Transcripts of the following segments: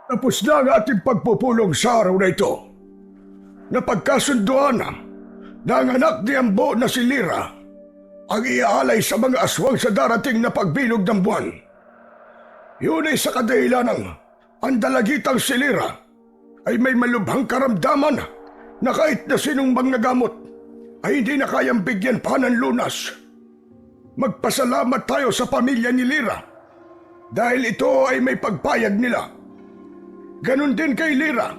Tapos na ang ating pagpupulong sa araw na ito. Napagkasunduan na ang anak ni Ambo na si Lira ang iaalay sa mga aswang sa darating na pagbilog ng buwan. Yun ay sa kadahilanang ang dalagitang si Lira ay may malubhang karamdaman na kahit na sinong manggagamot ay hindi na kayang bigyan pa ng lunas. Magpasalamat tayo sa pamilya ni Lira dahil ito ay may pagpayag nila. Ganon din kay Lira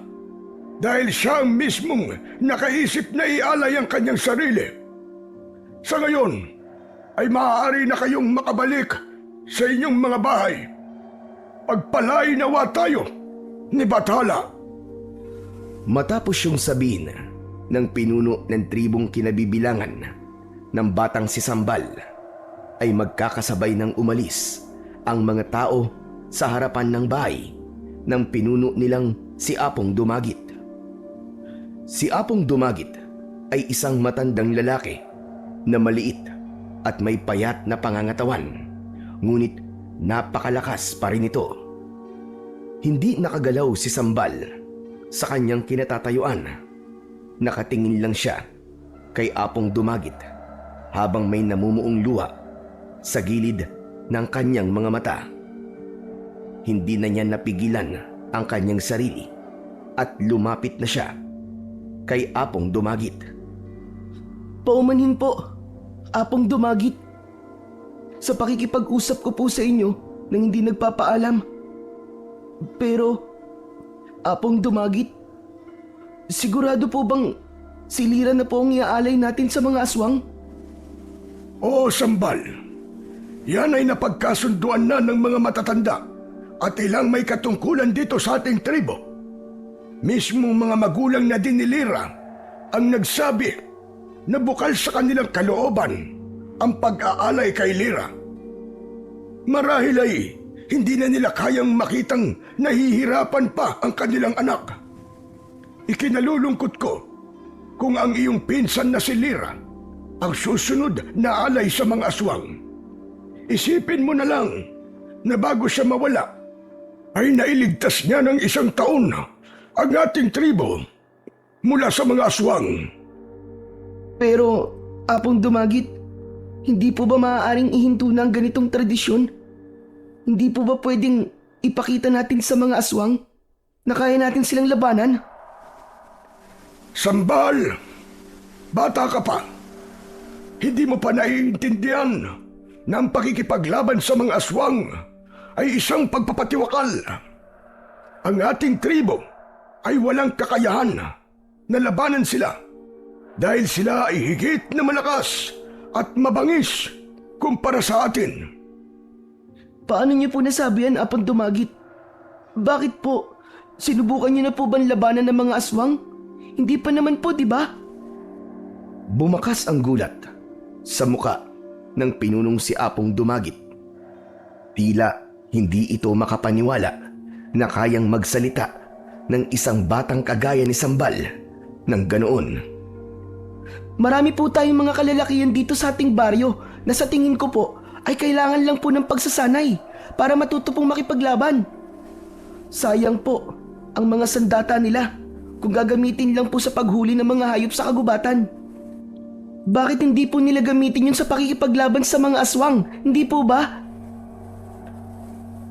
dahil siya ang mismong nakaisip na ialay ang kanyang sarili. Sa ngayon ay maaari na kayong makabalik sa inyong mga bahay. Pagpalain nawa tayo ni Bathala. Matapos yung sabihin ng pinuno ng tribong kinabibilangan ng batang si Sambal, ay magkakasabay ng umalis ang mga tao sa harapan ng bahay ng pinuno nilang si Apong Dumagit. Si Apong Dumagit ay isang matandang lalaki na maliit at may payat na pangangatawan, ngunit napakalakas pa rin ito. Hindi nakagalaw si Sambal sa kanyang kinatatayuan. Nakatingin lang siya kay Apong Dumagit habang may namumuong luha sa gilid ng kanyang mga mata. Hindi na niya napigilan ang kanyang sarili at lumapit na siya kay Apong Dumagit. Paumanhin po, Apong Dumagit. Sa pakikipag-usap ko po sa inyo nang hindi nagpapaalam. Pero, Apong Dumagit, sigurado po bang si Lira na po ang iaalay natin sa mga aswang? Oo, Sambal. Yan ay napagkasunduan na ng mga matatanda at ilang may katungkulan dito sa ating tribo. Mismong mga magulang na din ni Lira ang nagsabi na bukal sa kanilang kalooban ang pag-aalay kay Lira. Marahil ay hindi na nila kayang makitang nahihirapan pa ang kanilang anak. Ikinalulungkot ko kung ang iyong pinsan na si Lira ang susunod na alay sa mga aswang. Isipin mo na lang na bago siya mawala, ay nailigtas niya ng 1 taon ang ating tribo mula sa mga aswang. Pero, Apong Dumagit, hindi po ba maaaring ihinto na ang ganitong tradisyon? Hindi po ba pwedeng ipakita natin sa mga aswang na kaya natin silang labanan? Sambal, bata ka pa. Hindi mo pa naiintindihan na ang pakikipaglaban sa mga aswang ay isang pagpapatiwakal. Ang ating tribo ay walang kakayahan na labanan sila dahil sila ay higit na malakas at mabangis kumpara sa atin. Paano niyo po nasabi yan, Apong Dumagit? Bakit po? Sinubukan niyo na po bang labanan ng mga aswang? Hindi pa naman po, di ba? Bumakas ang gulat sa muka ng pinunong si Apong Dumagit. Tila hindi ito makapaniwala na kayang magsalita ng isang batang kagaya ni Sambal ng ganoon. Marami po tayong mga kalalakihan dito sa ating baryo na sa tingin ko po ay kailangan lang po ng pagsasanay para matuto pong makipaglaban. Sayang po ang mga sandata nila kung gagamitin lang po sa paghuli ng mga hayop sa kagubatan. Bakit hindi po nila gamitin yun sa pakikipaglaban sa mga aswang? Hindi po ba?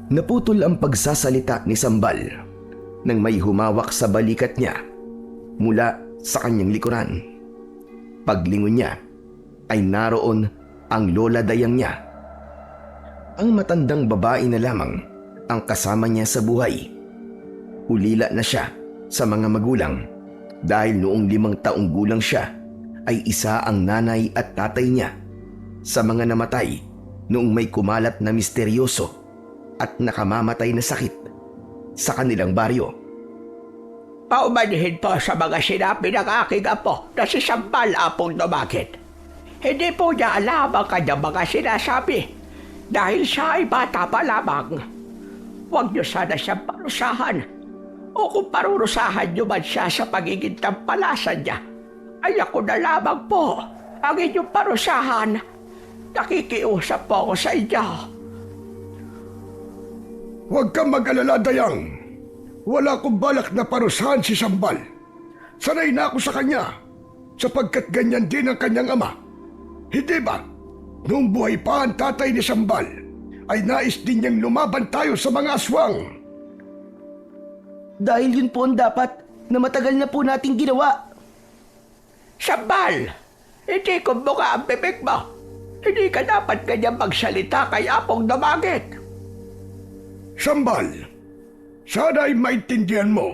Naputol ang pagsasalita ni Sambal nang may humawak sa balikat niya mula sa kanyang likuran. Paglingon niya ay naroon ang lola dayang niya. Ang matandang babae na lamang ang kasama niya sa buhay. Ulila na siya sa mga magulang dahil noong 5 taong gulang siya ay isa ang nanay at tatay niya sa mga namatay noong may kumalat na misteryoso at nakamamatay na sakit sa kanilang baryo. Paumanhin po sa mga sinabi ng aking apo na si Sambal, Apong Dumagit. Hindi po niya alam ang kanyang mga sinasabi dahil siya ay bata pa lamang. Huwag niyo sana siyang parusahan, o kung parurusahan niyo man siya sa pagiging tampalasan niya, ay ako na lamang po ang inyong parusahan. Nakikiusap po ako sa inyo. Huwag kang mag-alala, Dayang. Wala akong balak na parusahan si Sambal. Sanay na ako sa kanya, sapagkat ganyan din ang kanyang ama. Hindi ba? Noong buhay pa ang tatay ni Sambal, ay nais din niyang lumaban tayo sa mga aswang. Dahil yun po ang dapat na matagal na po nating ginawa. Sambal, hindi kumbuka ang bibig mo. Hindi ka dapat ganyan magsalita kay Apong Dumagit. Sambal, sana ay maintindihan mo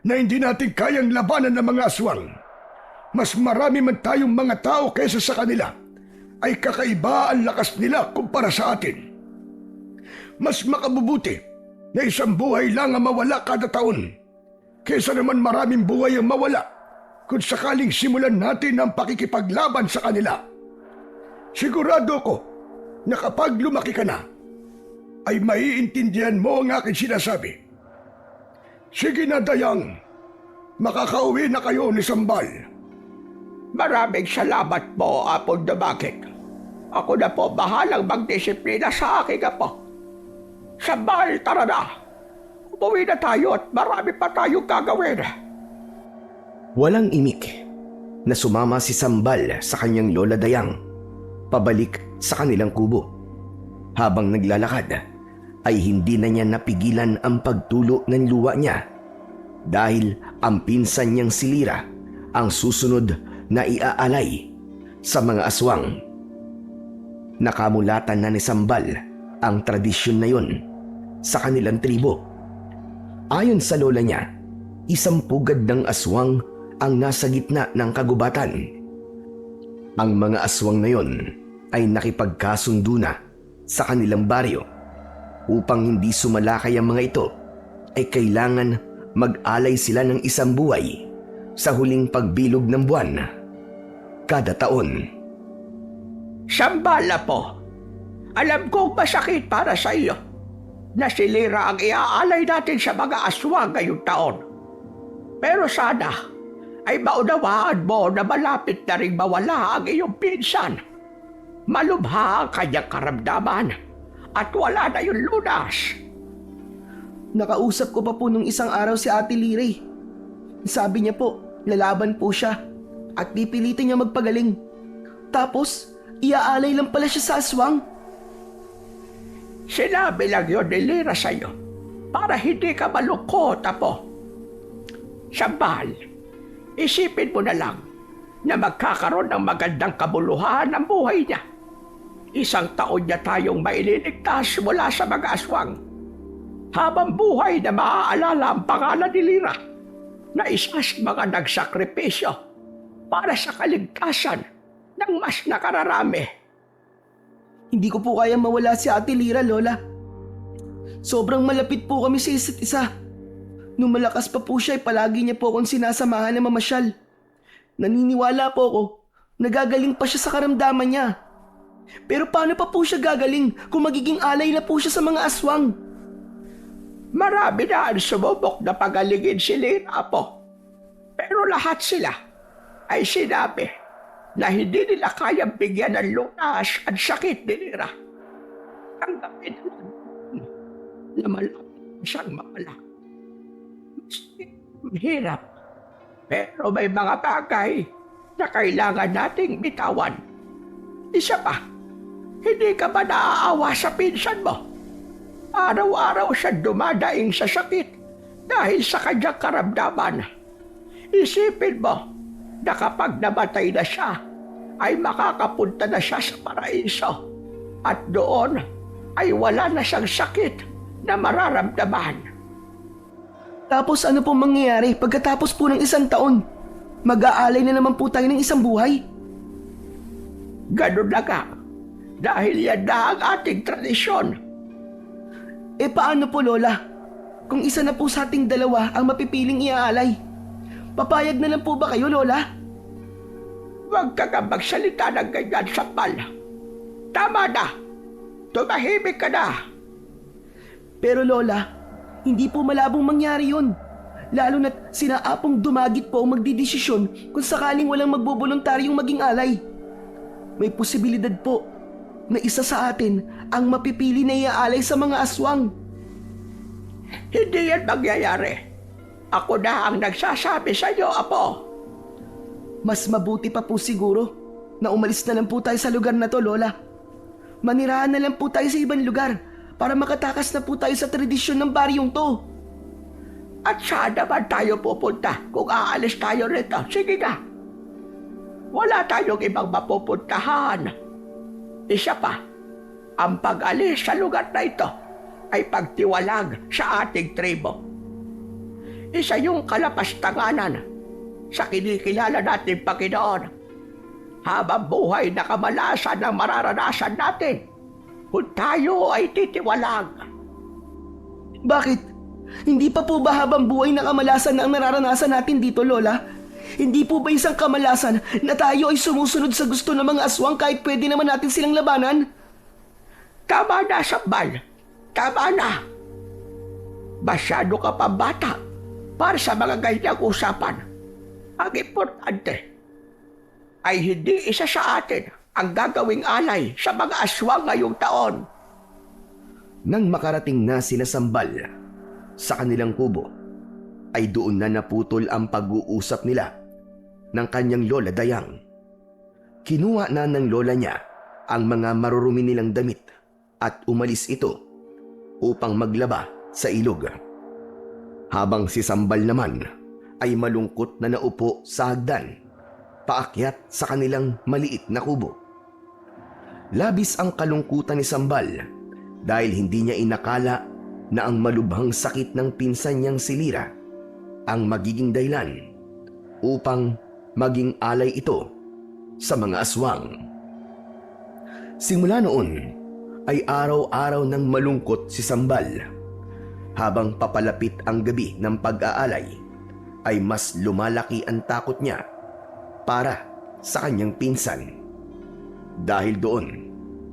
na hindi natin kayang labanan ng mga aswang. Mas marami man tayong mga tao kaysa sa kanila, ay kakaiba ang lakas nila kumpara sa atin. Mas makabubuti na isang buhay lang ang mawala kada taon, kaysa naman maraming buhay ang mawala kung sakaling simulan natin ang pakikipaglaban sa kanila. Sigurado ko na kapag lumaki ka na, ay maiintindihan mo ang aking sinasabi. Sige na, Dayang. Makakauwi na kayo ni Sambal. Maraming salamat po, Apong Dumagit. Ako na po bahalang magdisiplina sa aking apo. Sambal, tara na. Umuwi na tayo at marami pa tayong gagawin. Walang imik na sumama si Sambal sa kanyang lola Dayang pabalik sa kanilang kubo. Habang naglalakad ay hindi na niya napigilan ang pagtulo ng luwa niya dahil ang pinsan niyang si Lira ang susunod na iaalay sa mga aswang. Nakamulatan na ni Sambal ang tradisyon na yun sa kanilang tribo. Ayon sa lola niya, isang pugad ng aswang ang nasa gitna ng kagubatan. Ang mga aswang na yon ay nakipagkasundo na sa kanilang baryo. Upang hindi sumalakay ang mga ito, ay kailangan mag-alay sila ng isang buhay sa huling pagbilog ng buwan kada taon. Sambal po, alam kong masakit para sa iyo na si Lira ang iaalay natin sa mga aswang ngayong taon. Pero sana ay maunawaan mo na malapit na rin mawala ang iyong pinsan. Malubha ang kanyang karamdaman at wala na yung lunas. Nakausap ko pa po nung isang araw si Ate Lire. Sabi niya po, lalaban po siya at pipilitin niya magpagaling. Tapos, iaalay lang pala siya sa aswang. Sinabi lang yun ni Lira sa'yo para hindi ka malungkot, Apo. Sambal, isipin mo na lang na magkakaroon ng magandang kabuluhan ang buhay niya. Isang taon niya tayong maililigtas mula sa mga aswang. Habang buhay na maaalala ang pangalan ni Lira na isa sa mga nagsakripisyo para sa kaligtasan ng mas nakararami. Hindi ko po kaya mawala si Ate Lira, Lola. Sobrang malapit po kami sa isa't isa. Nung malakas pa po siya, palagi niya po akong sinasamahan na mamasyal. Naniniwala po ako, nagagaling pa siya sa karamdaman niya. Pero paano pa po siya gagaling kung magiging alay na po siya sa mga aswang? Marami na ang sumubok na pagalingin si Lira, Apo. Pero lahat sila ay sinabi na hindi nila kayang bigyan ng lunas at sakit ni Lira. Ang gawin na malapit siyang mawala. Mahirap. Pero may mga bagay na kailangan nating bitawan. Isa pa, hindi ka ba naaawa sa pinsan mo? Araw-araw siya dumadaing sa sakit dahil sa kanyang karamdaman. Isipin mo na kapag namatay na siya, ay makakapunta na siya sa paraiso. At doon ay wala na siyang sakit na mararamdaman. Tapos ano pong mangyayari pagkatapos po ng isang taon? Mag-aalay na naman po tayo ng isang buhay? Ganun na nga, dahil yan na ang ating tradisyon. Eh paano po, Lola? Kung isa na po sa ating dalawa ang mapipiling iaalay, papayag na lang po ba kayo, Lola? Huwag ka nga magsalita ng ganyan, Sambal. Tama na. Tumahimik ka na. Pero Lola, hindi po malabong mangyari yun. Lalo na't sina Apong Dumagit po ang magdidesisyon kung sakaling walang magboboluntaryong maging alay. May posibilidad po na isa sa atin ang mapipili na iaalay sa mga aswang. Hindi yan mangyayari. Ako na ang nagsasabi sa iyo, Apo. Mas mabuti pa po siguro na umalis na lang po tayo sa lugar na to, Lola. Manirahan na lang po tayo sa ibang lugar para makatakas na po tayo sa tradisyon ng baryong to. At saan naman tayo pupunta kung aalis tayo rito? Sige nga. Wala tayong ibang mapupuntahan. Isa pa, ang pag-alis sa lugar na ito ay pagtiwalag sa ating tribo. Isa yung kalapastanganan sa kinikilala nating Panginoon. Habang buhay na kamalasan ang mararanasan natin kung tayo ay titiwalag. Bakit? Hindi pa po ba habang buhay na kamalasan na ang nararanasan natin dito, Lola? Hindi po ba isang kamalasan na tayo ay sumusunod sa gusto ng mga aswang kahit pwede naman natin silang labanan? Tama na, Sambal. Tama na. Masyado ka pa bata para sa mga ganyang usapan. Ang importante ay hindi isa sa atin ang gagawing alay sa mga aswang ngayong taon. Nang makarating na sina Sambal sa kanilang kubo, ay doon na naputol ang pag-uusap nila ng kanyang lola Dayang. Kinuha na ng lola niya ang mga marurumi nilang damit at umalis ito upang maglaba sa ilog. Habang si Sambal naman ay malungkot na naupo sa hagdan, paakyat sa kanilang maliit na kubo. Labis ang kalungkutan ni Sambal dahil hindi niya inakala na ang malubhang sakit ng pinsan niyang si Lira ang magiging dahilan upang maging alay ito sa mga aswang. Simula noon ay araw-araw nang malungkot si Sambal. Habang papalapit ang gabi ng pag-aalay, ay mas lumalaki ang takot niya para sa kanyang pinsan. Dahil doon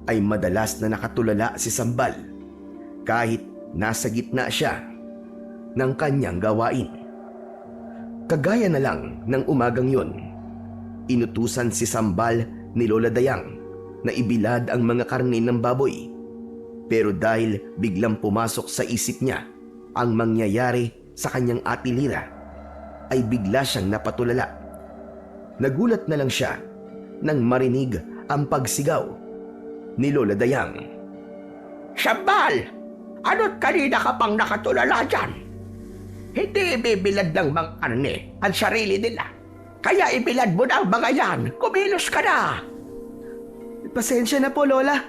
ay madalas na nakatulala si Sambal kahit nasa gitna siya ng kanyang gawain. Kagaya na lang ng umagang yon, inutusan si Sambal ni Lola Dayang na ibilad ang mga karne ng baboy. Pero dahil biglang pumasok sa isip niya ang mangyayari sa kanyang ate Lira, ay bigla siyang napatulala. Nagulat na lang siya nang marinig ang pagsigaw ni Lola Dayang. Sambal! Ano't kanina ka pang nakatulala dyan? Hindi ibibilad ng mga karne ang sarili nila. Kaya ibilad mo na ang mga yan. Kumilos ka na! Pasensya na po, Lola.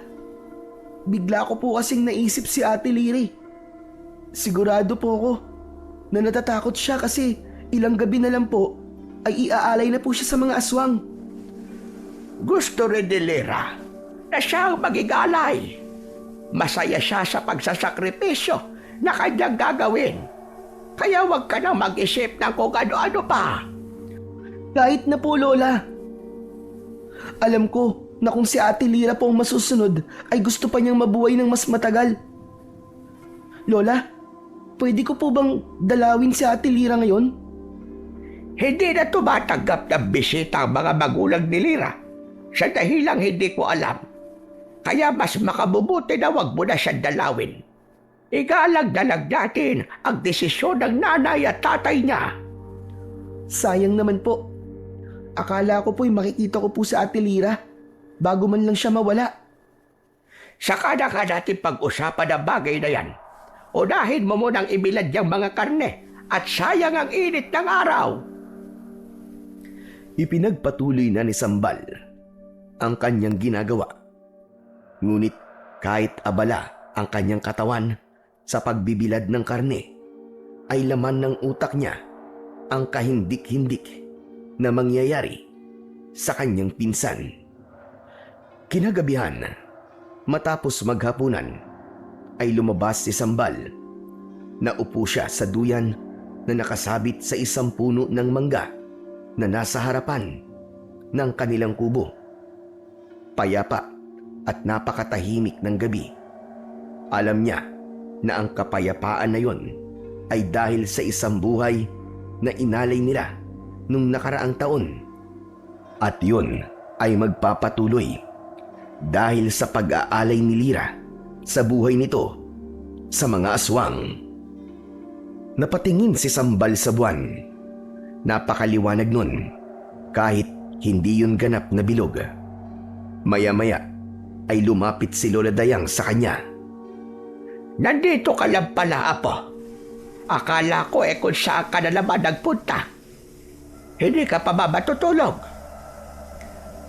Bigla ko po kasing naisip si Ate Liri. Sigurado po ako na natatakot siya kasi ilang gabi na lang po ay iaalay na po siya sa mga aswang. Gusto rin ni Lira na siya ang magigalay. Masaya siya sa pagsasakripisyo na kanyang gagawin. Kaya huwag ka na mag-isip ng kung ano-ano pa. Kahit na po, Lola. Alam ko na kung si Ate Lira po ang masusunod ay gusto pa niyang mabuhay ng mas matagal. Lola, pwede ko po bang dalawin si Ate Lira ngayon? Hindi na tumatanggap ng bisita ang mga magulang ni Lira sa dahilang hindi ko alam. Kaya mas makabubuti na wag mo na siyang dalawin. Igalang na lang natin ang desisyon ng nanay at tatay niya. Sayang naman po. Akala ko po'y makikita ko po si Ate Lira bago man lang siya mawala. Saka na ka natin pag-usapan ang bagay na yan. Unahin mo munang ibilad yung mga karne at sayang ang init ng araw. Ipinagpatuloy na ni Sambal ang kanyang ginagawa. Ngunit kahit abala ang kanyang katawan sa pagbibilad ng karne, ay laman ng utak niya ang kahindik-hindik na mangyayari sa kanyang pinsan. Kinagabihan, matapos maghapunan, ay lumabas si Sambal. Naupo siya sa duyan na nakasabit sa isang puno ng mangga na nasa harapan ng kanilang kubo. Payapa at napakatahimik ng gabi. Alam niya na ang kapayapaan na yon ay dahil sa isang buhay na inalay nila nung nakaraang taon. At yun ay magpapatuloy dahil sa pag-aalay ni Lira sa buhay nito sa mga aswang. Napatingin si Sambal sa buwan. Napakaliwanag nun, kahit hindi yun ganap na bilog. Maya-maya ay lumapit si Lola Dayang sa kanya. Nandito ka lang pala, Apo. Akala ko kung saan ka na naman nagpunta. Hindi ka pa ba matutulog?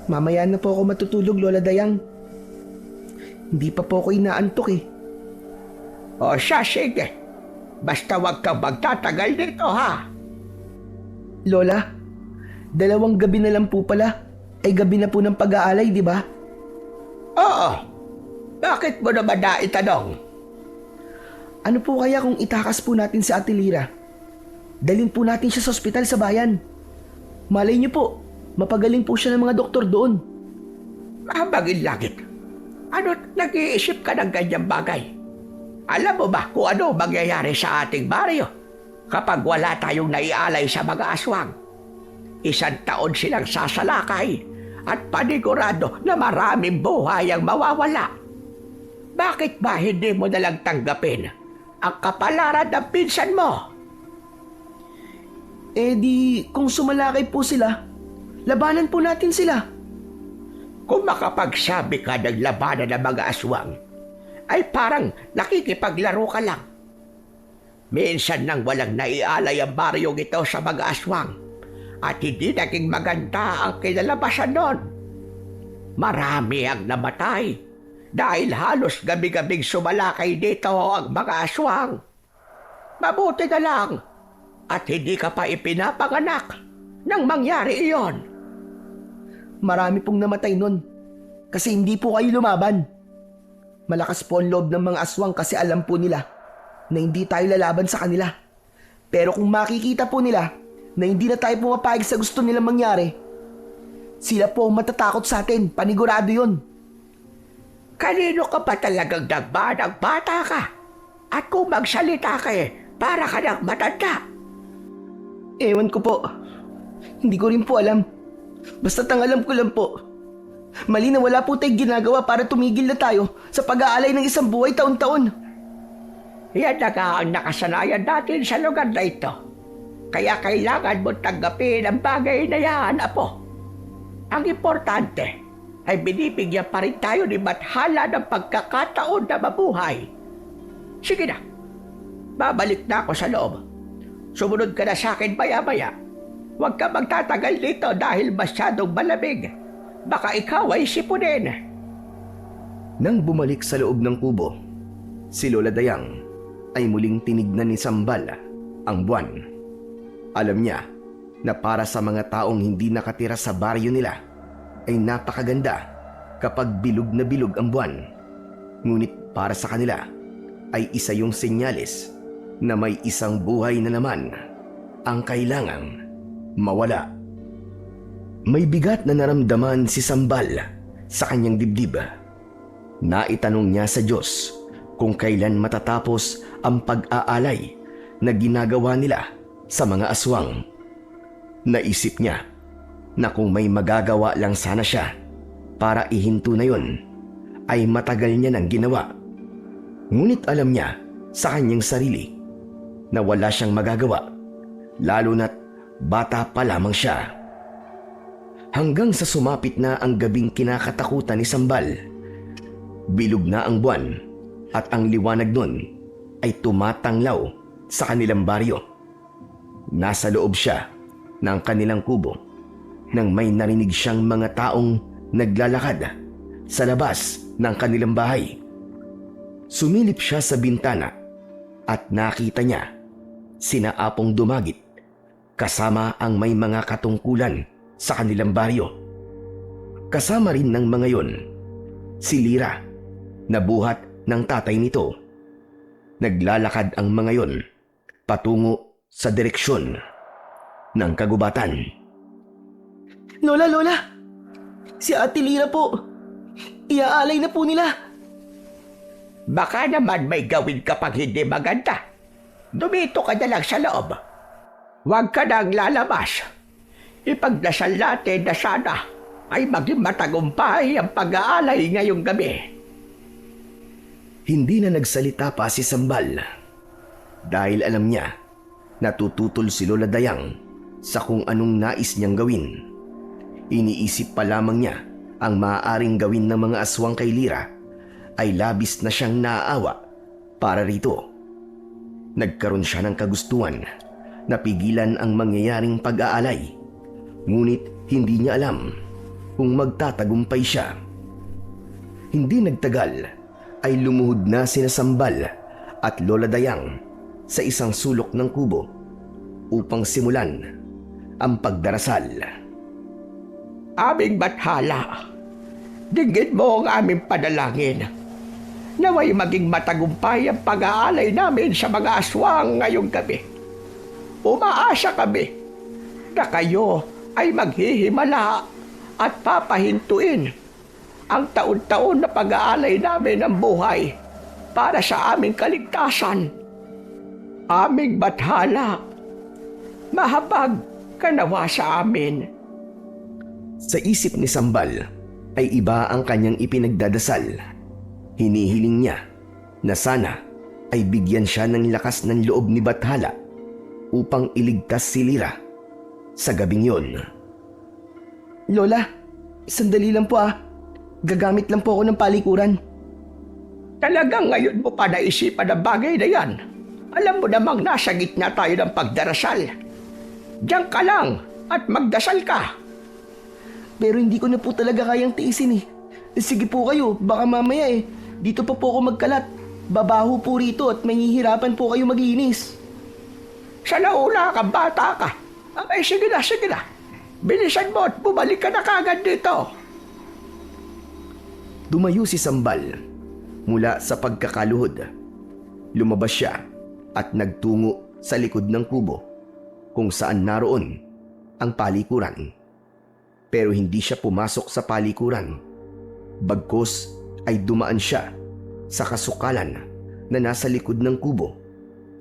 Mamaya na po ako matutulog, Lola Dayang. Hindi pa po ako inaantok eh. O siya, sige. Basta wag kang magtatagal dito, ha? Lola, 2 gabi na lang po pala. Ay gabi na po ng pag-aalay, di ba? Oo. Bakit mo naman naitanong? Ano po kaya kung itakas po natin si Ate Lira? Dalhin po natin siya sa ospital sa bayan. Malay niyo po, mapagaling po siya ng mga doktor doon. Mabagin langit. Ano nag-iisip ka ng ganyang bagay? Alam mo ba kung ano mangyayari sa ating baryo kapag wala tayong naialay sa mga aswang? 1 taon silang sasalakay at panigurado na maraming buhay ang mawawala. Bakit ba hindi mo nalang tanggapin ang kapalaran ng pinsan mo? Eh di, kung sumalakay po sila, labanan po natin sila. Kung makapagsabi ka ng labanan ng mga aswang, ay parang nakikipaglaro ka lang. Minsan nang walang naialay ang baryong ito sa mga aswang at hindi naging maganda ang kinalabasan nun. Marami ang namatay dahil halos gabi-gabing sumalakay dito ang mga aswang. Mabuti na lang at hindi ka pa ipinapanganak nang mangyari iyon. Marami pong namatay nun kasi hindi po kayo lumaban. Malakas po ang loob ng mga aswang kasi alam po nila na hindi tayo lalaban sa kanila. Pero kung makikita po nila na hindi na tayo pumapayag sa gusto nilang mangyari, sila po ang matatakot sa atin, panigurado yun. Kanino ka pa talagang nagbanang bata ka? At kung magsalita ka para ka ng matanda. Ewan ko po. Hindi ko rin po alam. Basta't ang alam ko lang po, mali na wala po tayong ginagawa para tumigil na tayo sa pag-aalay ng isang buhay taon-taon. Yan na nga ang nakasanayan natin sa lugar na ito. Kaya kailangan mo tanggapin ang bagay na yan, Apo. Ang importante ay binibigyan pa rin tayo ni Bathala ng pagkakataon na mabuhay. Sige na, babalik na ako sa loob. Sumunod ka na sa akin maya-maya. Huwag ka magtatagal dito dahil masyadong malamig. Baka ikaw ay sipunin. Nang bumalik sa loob ng kubo, si Lola Dayang ay muling tinignan ni Sambal ang buwan. Alam niya na para sa mga taong hindi nakatira sa baryo nila ay napakaganda kapag bilog na bilog ang buwan. Ngunit para sa kanila ay isa yung senyales na may isang buhay na naman ang kailangang mawala. May bigat na naramdaman si Sambal sa kanyang dibdib. Naitanong niya sa Diyos kung kailan matatapos ang pag-aalay na ginagawa nila sa mga aswang. Naisip niya na kung may magagawa lang sana siya para ihinto na yon, ay matagal niya nang ginawa. Ngunit alam niya sa kanyang sarili na wala siyang magagawa, lalo na't bata pa lamang siya. Hanggang sa sumapit na ang gabing kinakatakutan ni Sambal. Bilog na ang buwan at ang liwanag nun ay tumatanglaw sa kanilang baryo. Nasa loob siya ng kanilang kubo nang may narinig siyang mga taong naglalakad sa labas ng kanilang bahay. Sumilip siya sa bintana at nakita niya sina Apong Dumagit kasama ang may mga katungkulan sa kanilang baryo. Kasama rin ng mga yon si Lira na buhat ng tatay nito. Naglalakad ang mga yon patungo sa direksyon ng kagubatan. Lola, Lola! Si Ate Lira po! Iaalay na po nila! Baka naman may gawin kapag hindi maganda. Dumito ka na lang sa loob. Huwag ka nang lalabas. Ipagdasal natin na sana ay maging matagumpay ang pag-aalay ngayong gabi. Hindi na nagsalita pa si Sambal dahil alam niya Natututol si Lola Dayang sa kung anong nais niyang gawin. Iniisip pa lamang niya ang maaaring gawin ng mga aswang kay Lira ay labis na siyang naaawa para rito. Nagkaroon siya ng kagustuhan na pigilan ang mangyayaring pag-aalay, ngunit hindi niya alam kung magtatagumpay siya. Hindi nagtagal ay lumuhod na sina Sambal at Lola Dayang sa isang sulok ng kubo upang simulan ang pagdarasal. Aming bathala, dinggin mo ang aming panalangin. Naway maging matagumpay ang pag-aalay namin sa mga aswang ngayong gabi. Umaasa kami na kayo ay maghihimala at papahintuin ang taon-taon na pag-aalay namin ng buhay para sa aming kaligtasan. Aming bathala, mahabag ka nawa sa amin. Sa isip ni Sambal ay iba ang kanyang ipinagdadasal. Hinihiling niya na sana ay bigyan siya ng lakas ng loob ni Bathala upang iligtas si Lira sa gabing yon. Lola, sandali lang po ah. Gagamit lang po ako ng palikuran. Talagang ngayon mo pa naisipan ang bagay na yan. Alam mo namang nasa gitna tayo ng pagdarasal. Diyan ka lang at magdasal ka. Pero hindi ko na po talaga kayang tiisin eh. Sige po kayo, baka mamaya dito pa po ako magkalat. Babaho po rito at mahihirapan po kayo maglinis. Sa naula ka, bata ka. Ay, sige na, sige na. Bilisan mo at bumalik ka na kagad dito. Dumayo si Sambal mula sa pagkakaluhod. Lumabas siya at nagtungo sa likod ng kubo kung saan naroon ang palikuran. Pero hindi siya pumasok sa palikuran. Bagkus ay dumaan siya sa kasukalan na nasa likod ng kubo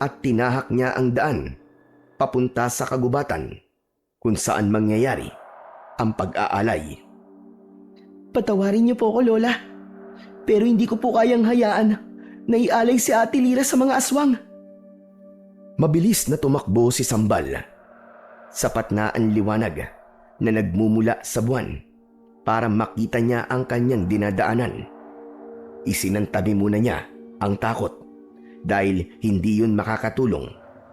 at tinahak niya ang daan papunta sa kagubatan kung saan mangyayari ang pag-aalay. Patawarin niyo po ako, Lola. Pero hindi ko po kayang hayaan na ialay si Ate Lira sa mga aswang. Mabilis na tumakbo si Sambal. Sapat na ang liwanag na nagmumula sa buwan para makita niya ang kanyang dinadaanan. Isinantabi muna niya ang takot dahil hindi yun makakatulong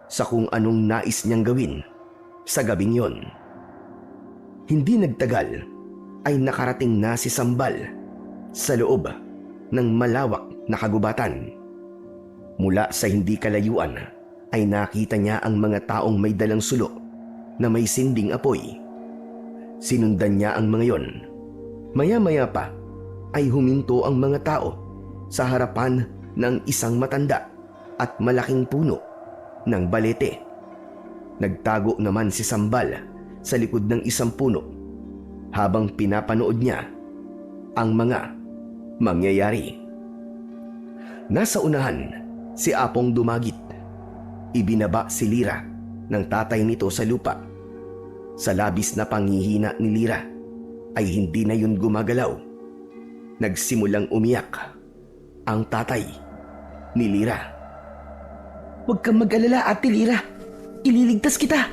sa kung anong nais niyang gawin sa gabing yon. Hindi nagtagal ay nakarating na si Sambal sa loob ng malawak na kagubatan. Mula sa hindi kalayuan ay nakita niya ang mga taong may dalang sulo na may sinding apoy. Sinundan niya ang mga yon. Maya-maya pa ay huminto ang mga tao sa harapan ng isang matanda at malaking puno ng balete. Nagtago naman si Sambal sa likod ng isang puno habang pinapanood niya ang mga mangyayari. Nasa unahan si Apong Dumagit. Ibinaba si Lira ng tatay nito sa lupa. Sa labis na panghihina ni Lira ay hindi na yun gumagalaw. Nagsimulang umiyak ang tatay ni Lira. Huwag kang mag-alala, Ate Lira. Ililigtas kita.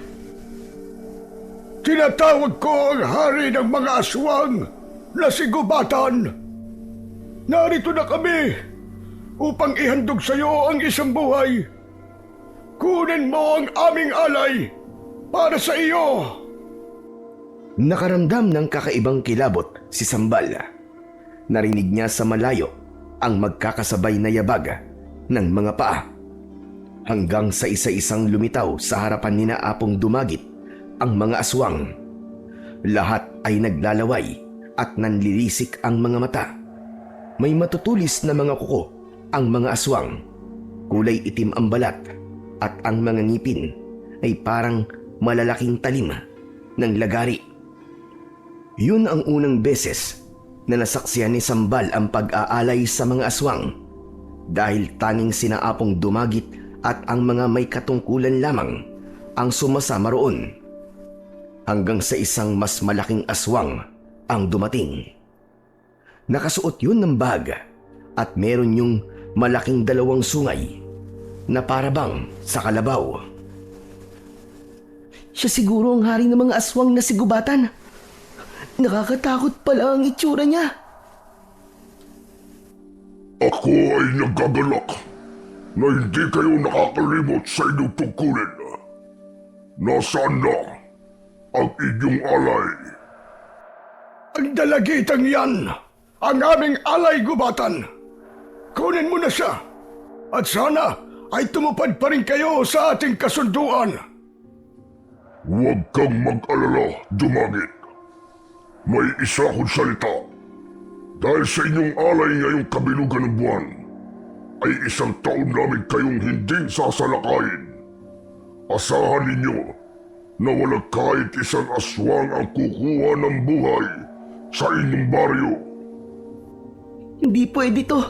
Tinatawag ko ang hari ng mga aswang na si Gubatan. Narito na kami upang ihandog sa iyo ang isang buhay. Kunin mo ang aming alay para sa iyo. Nakaramdam ng kakaibang kilabot si Sambal. Narinig niya sa malayo ang magkakasabay na yabag ng mga paa hanggang sa isa-isang lumitaw sa harapan ni Apong Dumagit ang mga aswang. Lahat ay naglalaway at nanlilisik ang mga mata. May matutulis na mga kuko ang mga aswang. Kulay itim ang balat at ang mga ngipin ay parang malalaking talim ng lagari. Yun ang unang beses na nasaksihan ni Sambal ang pag-aalay sa mga aswang dahil tanging sina Apong Dumagit at ang mga may katungkulan lamang ang sumasama roon. Hanggang sa isang mas malaking aswang ang dumating. Nakasuot yun ng bag at meron yung malaking dalawang sungay na parabang sa kalabaw. Siya siguro ang hari ng mga aswang na si Gubatan. Nakakatakot pala ang itsura niya. Ako ay nagagalak na hindi kayo nakakalimot sa inyong tungkulin. Nasaan na ang inyong alay? Ang dalagitang yan, ang aming alay, Gubatan. Kunin mo na siya. At sana ay tumupad pa rin kayo sa ating kasunduan. Huwag kang mag-alala, Dumagit. May isa akong salita. Dahil sa inyong alay ngayong kabilugan ng buwan, ay 1 taon namin kayong hindi sasalakayin. Asahan ninyo na walang kahit isang aswang ang kukuha ng buhay sa inyong baryo. Hindi pwede to.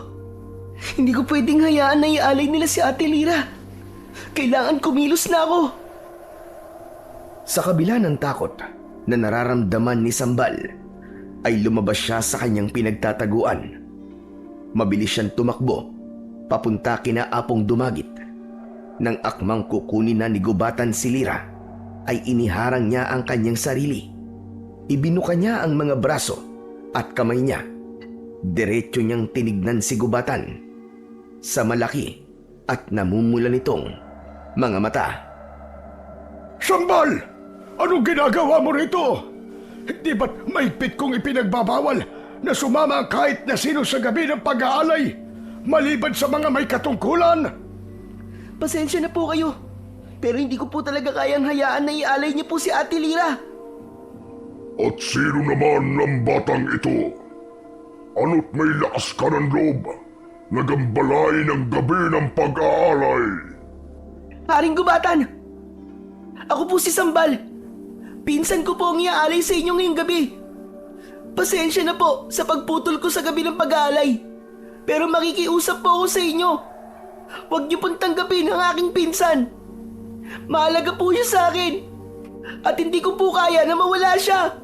Hindi ko pwedeng hayaan na ialay nila si Ate Lira. Kailangan kumilos na ako. Sa kabila ng takot na nararamdaman ni Sambal, ay lumabas siya sa kanyang pinagtataguan. Mabilis siyang tumakbo, papunta kina Apong Dumagit. Nang akmang kukunin na ni Gubatan si Lira, ay iniharang niya ang kanyang sarili. Ibinuka niya ang mga braso at kamay niya. Diretso niyang tinignan si Gubatan sa malaki at namumula nitong mga mata. Sambal! Anong ginagawa mo rito? Di ba't mahigpit kong ipinagbabawal na sumama kahit na sino sa gabi ng pag-aalay, maliban sa mga may katungkulan? Pasensya na po kayo. Pero hindi ko po talaga kayang hayaan na ialay niyo po si Ate Lira. At sino naman ang batang ito? Ano't may lakas ka ng loob na gambalain ang gabi ng pag-aalay? Haring Gubatan! Ako po si Sambal. Pinsan ko po ang iaalay sa inyo ngayong gabi. Pasensya na po sa pagputol ko sa gabi ng pag-aalay. Pero makikiusap po ako sa inyo. Huwag niyo pong tanggapin ang aking pinsan. Mahalaga po siya sa akin. At hindi ko po kaya na mawala siya.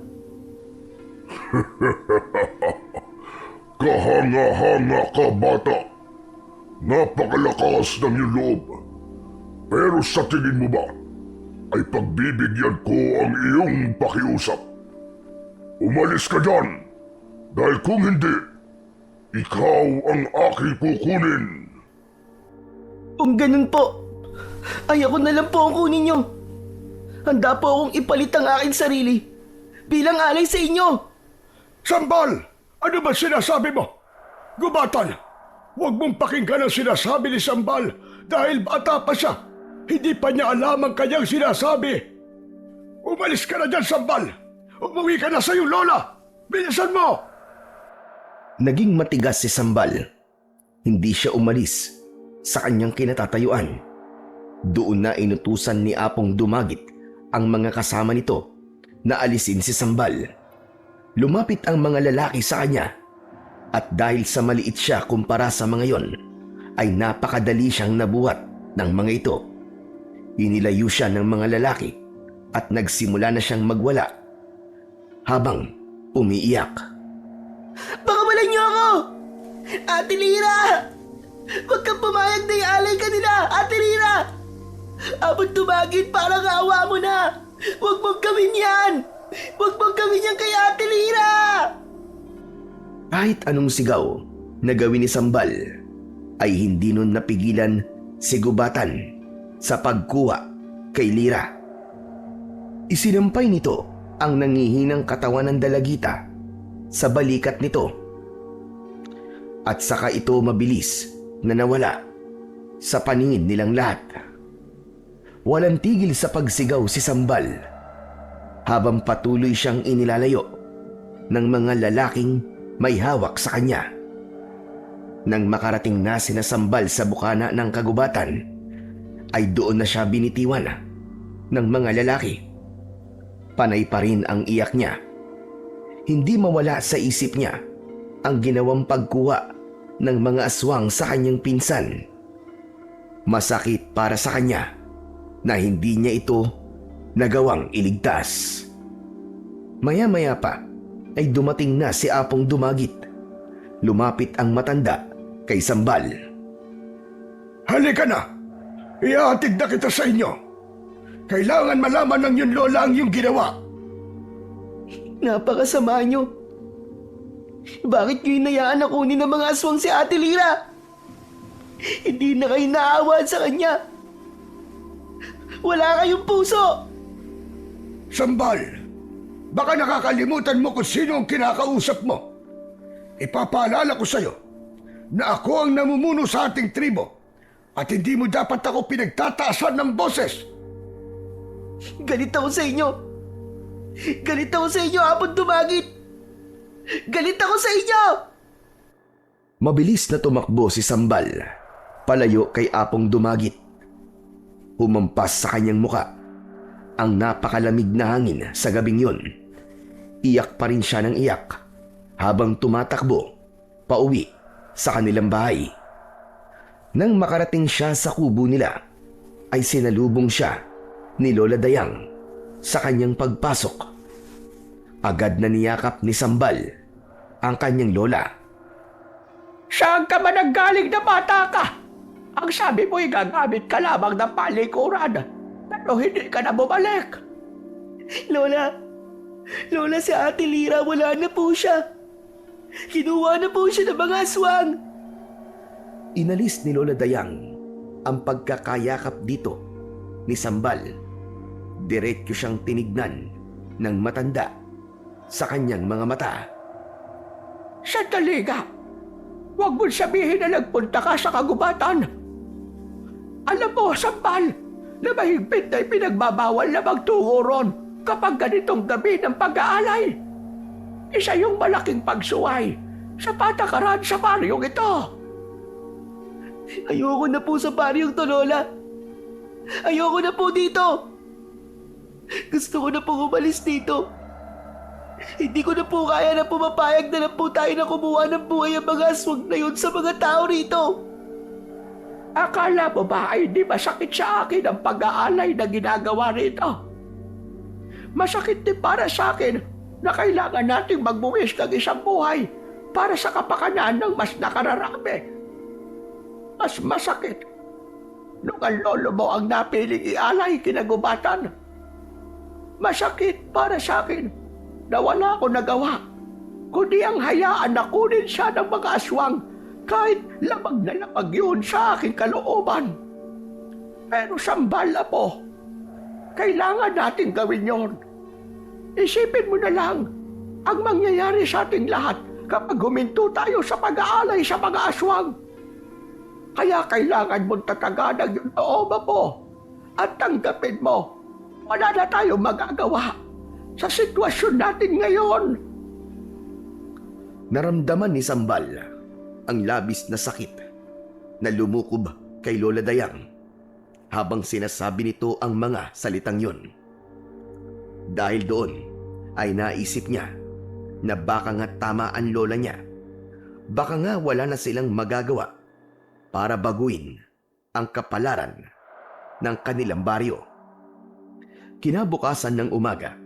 Kahanga-hanga ka, bata. Napakalakas ng iyong loob. Pero sa tingin mo ba, ay pagbibigyan ko ang iyong pakiusap? Umalis ka dyan, dahil kung hindi, ikaw ang aking kukunin. Kung ganun po, ay ako na lang po ang kunin niyo. Handa po akong ipalit ang aking sarili bilang alay sa inyo. Sambal! Ano ba sinasabi mo? Gubatan! Huwag mong pakinggan ang sinasabi ni Sambal dahil bata pa siya. Hindi pa niya alam ang kanyang sinasabi. Umalis ka na dyan, Sambal! Umuwi ka na sa iyong lola! Bilisan mo! Naging matigas si Sambal. Hindi siya umalis sa kanyang kinatatayuan. Doon na inutusan ni Apong Dumagit ang mga kasama nito na alisin si Sambal. Lumapit ang mga lalaki sa kanya at dahil sa maliit siya kumpara sa mga yon, ay napakadali siyang nabuhat ng mga ito. Inilayo siya ng mga lalaki at nagsimula na siyang magwala habang umiiyak. Pakawalan niyo ako! Ate Lira! Huwag kang pumayag na ialay ka nila, Ate Lira! Abot tumagin, parang awa mo na! Huwag mong gawin yan! Huwag mong gawin yan kay Ate Lira! Kahit anong sigaw na gawin ni Sambal, ay hindi nun napigilan si Gubatan sa pagkuha kay Lira. Isinampay nito ang nangihinang katawan ng dalagita sa balikat nito. At saka ito mabilis na nawala sa paningin nilang lahat. Walang tigil sa pagsigaw si Sambal habang patuloy siyang inilalayo ng mga lalaking may hawak sa kanya. Nang makarating na sina Sambal sa bukana ng kagubatan, ay doon na siya binitiwan ng mga lalaki. Panay pa rin ang iyak niya. Hindi mawala sa isip niya ang ginawang pagkuha ng mga aswang sa kanyang pinsan. Masakit para sa kanya na hindi niya ito nagawang iligtas. Maya-maya pa ay dumating na si Apong Dumagit. Lumapit ang matanda kay Sambal. Halika na! Ihahatid na kita sa inyo. Kailangan malaman ng iyong lola ang iyong ginawa. Napakasama nyo. Bakit nyo hinayaan na kunin ng mga aswang si Ate Lira? Hindi na kayo naawa sa kanya. Wala kayong puso. Sambal, baka nakakalimutan mo kung sino ang kinakausap mo. Ipapaalala ko sa'yo na ako ang namumuno sa ating tribo at hindi mo dapat ako pinagtataasan ng boses. Galit ako sa inyo. Galit ako sa inyo, Apong Dumagit. Galit ako sa inyo! Mabilis na tumakbo si Sambal, palayo kay Apong Dumagit. Humampas sa kanyang muka ang napakalamig na hangin sa gabing yun. Iyak pa rin siya ng iyak habang tumatakbo pauwi sa kanilang bahay. Nang makarating siya sa kubo nila, ay sinalubong siya ni Lola Dayang sa kanyang pagpasok. Agad na niyakap ni Sambal ang kanyang lola. Saan ka ba nanggaling na bata ka? Ang sabi mo'y gagamit ka lamang ng palikuran, pero hindi ka na bumalik. Lola, si Ate Lira, wala na po siya. Kinuha na po siya ng mga aswang. Inalis ni Lola Dayang ang pagkakayakap dito ni Sambal. Diretso siyang tinignan ng matanda sa kanyang mga mata. Sandali ka. Huwag mong sabihin na nagpunta ka sa kagubatan. Alam mo, Sambal, na mahigpit na ipinagbabawal na magtungo ron kapag ganitong gabi ng pag-aalay. Isa yung malaking pagsuway sa patakaran sa baryong ito. Ayoko na po sa paryong to, Lola. Ayoko na po dito. Gusto ko na po umalis dito. Hindi ko na po kaya na pumapayag na lang po tayo na kumuha ng buhay ang mga aswang na yun sa mga tao rito. Akala mo ba ay di masakit sa akin ang pag-aalay na ginagawa rito? Masakit din para sa akin na kailangan nating magbuwis ng isang buhay para sa kapakanan ng mas nakararami. Mas masakit nung ang lolo mo ang napiling ialay kinagubatan. Masakit para sa akin na wala ko nagawa, kundi ang hayaan na kunin siya ng mga aswang kahit lamag na lamag yun sa aking kalooban. Pero Sambal, Apo, kailangan natin gawin yon. Isipin mo na lang ang mangyayari sa ating lahat kapag huminto tayo sa pag-aalay sa mga aswang. Kaya kailangan mong tataganang yung loob, Apo, at tanggapin mo. Wala na tayong magagawa sa sitwasyon natin ngayon. Naramdaman ni Sambal ang labis na sakit na lumukob kay Lola Dayang habang sinasabi nito ang mga salitang yun. Dahil doon ay naisip niya na baka nga tama ang lola niya. Baka nga wala na silang magagawa para baguhin ang kapalaran ng kanilang baryo. Kinabukasan ng umaga,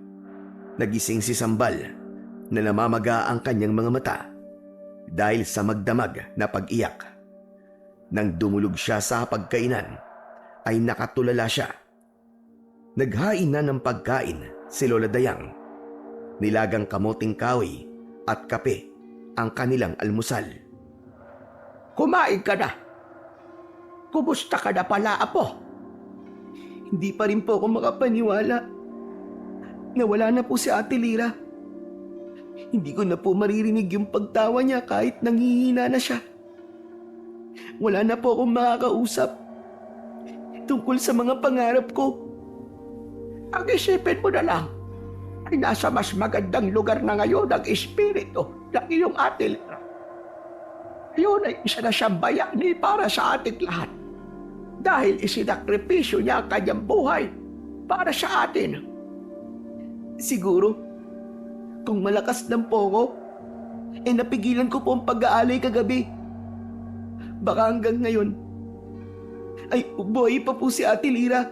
nagising si Sambal na namamaga ang kanyang mga mata dahil sa magdamag na pag-iyak. Nang dumulog siya sa pagkainan, ay nakatulala siya. Naghain na ng pagkain si Lola Dayang. Nilagang kamoting kahoy at kape ang kanilang almusal. Kumain ka na. Kumusta ka na pala, Apo? Hindi pa rin po ako makapaniwala na wala na po si Ate Lira. Hindi ko na po maririnig yung pagtawa niya kahit nanghihina na siya. Wala na po akong makakausap tungkol sa mga pangarap ko. Ang isipin mo na lang ay nasa mas magandang lugar na ngayon ang espiritu ng iyong Ate Lira. Yun ay isa na siyang bayani para sa ating lahat. Dahil isinakripisyo niya ang kanyang buhay para sa atin. Siguro, kung malakas lang po ako, napigilan ko po ang pag-aalay kagabi. Baka hanggang ngayon, ay buhay pa po si Ate Lira.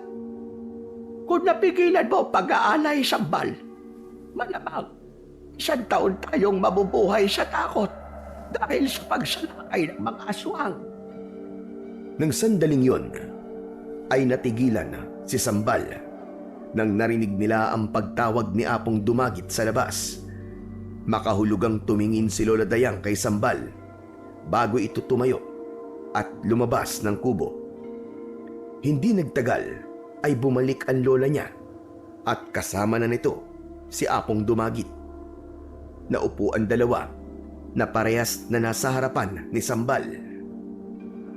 Kung napigilan mo pag-aalay, Sambal, malamang 1 taon tayong mabubuhay sa takot dahil sa pagsalakay ng mga aswang. Nang sandaling yon, ay natigilan si Sambal Nang narinig nila ang pagtawag ni Apong Dumagit sa labas, makahulugang tumingin si Lola Dayang kay Sambal bago ito tumayo at lumabas ng kubo. Hindi nagtagal ay bumalik ang lola niya at kasama na nito si Apong Dumagit. Naupo ang dalawa na parehas na nasa harapan ni Sambal.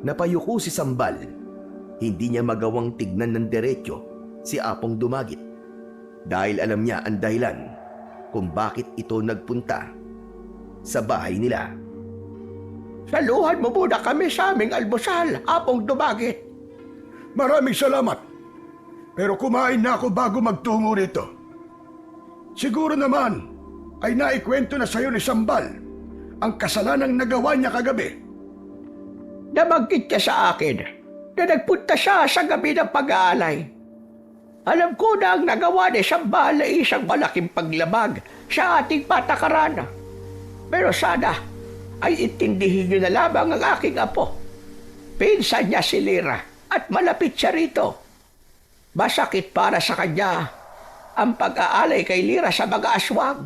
Napayuko si Sambal. Hindi niya magawang tignan ng diretso si Apong Dumagit dahil alam niya ang dahilan kung bakit ito nagpunta sa bahay nila. Saluhan mo muna kami sa aming almusal, Apong Dumagit. Maraming salamat. Pero kumain na ako bago magtungo rito. Siguro naman ay naikwento na sa'yo ni Sambal ang kasalanang nagawa niya kagabi. Nabanggit niya sa akin na nagpunta siya sa gabi ng pag-aalay. Alam ko na ang nagawa ni Sambal ay isang malaking paglabag sa ating patakaran. Pero sana ay intindihin niyo na lamang ang aking apo. Pinsan niya si Lira at malapit siya rito. Masakit para sa kanya ang pag-aalay kay Lira sa mga aswang.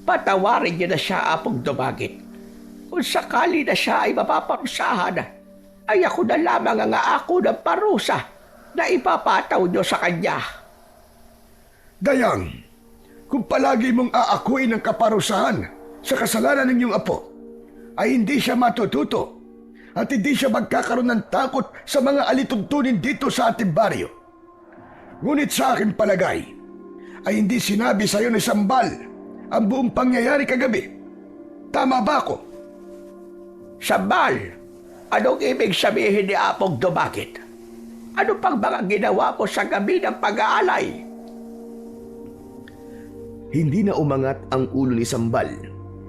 Patawarin niyo na siya, Apong Dumagit. Kung sakali na siya ay mapaparusahan, ay ako na lamang ang aako ng parusa na ipapataw niyo sa kanya. Dayang, kung palagi mong aakuin ang kaparusahan sa kasalanan ng iyong apo, ay hindi siya matututo at hindi siya magkakaroon ng takot sa mga alituntunin dito sa ating baryo. Ngunit sa aking palagay, ay hindi sinabi sa iyo ni Sambal ang buong pangyayari kagabi. Tama ba ako? Sambal, anong ibig sabihin ni Apong Dumagit? Ano pang mga ginawa mo sa gabi ng pag-aalay? Hindi na umangat ang ulo ni Sambal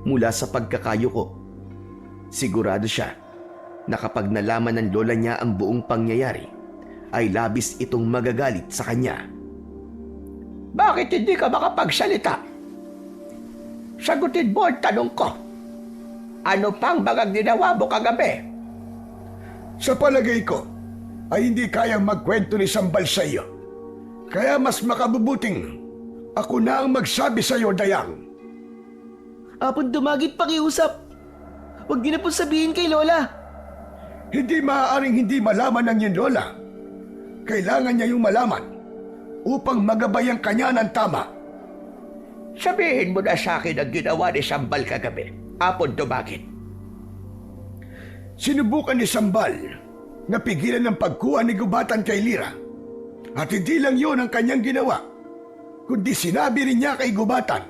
mula sa pagkakayuko. Sigurado siya na kapag nalaman ng lola niya ang buong pangyayari, ay labis itong magagalit sa kanya. Bakit hindi ka makapagsalita? Sagutin mo ang tanong ko. Ano pang mga ginawa mo kagabi? Sa palagay ko, ay hindi kayang magkwento ni Sambal sa iyo. Kaya mas makabubuting ako na ang magsabi sa iyo, Dayang. Apong Dumagit, pakiusap. Huwag niyo na po sabihin kay Lola. Hindi maaaring hindi malaman ng iyong lola. Kailangan niya yung malaman upang magabay ang kanya ng tama. Sabihin mo na sa akin ang ginawa ni Sambal kagabi, Apong Dumagit. Sinubukan ni Sambal na pigilan ng pagkuha ni Gubatan kay Lira. At hindi lang yun ang kanyang ginawa, kundi sinabi rin niya kay Gubatan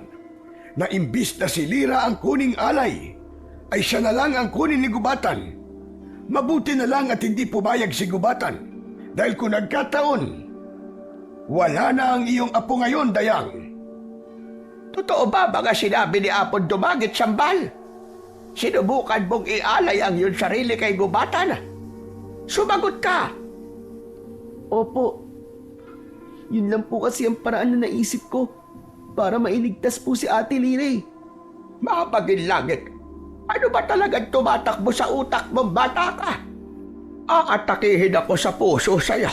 na imbis na si Lira ang kuning alay, ay siya na lang ang kunin ni Gubatan. Mabuti na lang at hindi pumayag si Gubatan dahil kung nagkataon, wala na ang iyong apo ngayon, Dayang. Totoo ba mga sinabi ni Apong Dumagit, Sambal? Sinubukan mong ialay ang iyong sarili kay Gubatan? Sumagot ka! Opo. Yun lang po kasi ang paraan na naisip ko para mailigtas po si Ate Lire. Mapagin langit, ano ba talagang tumatakbo sa utak mong bata ka? Aatakihin ako sa puso sa'yo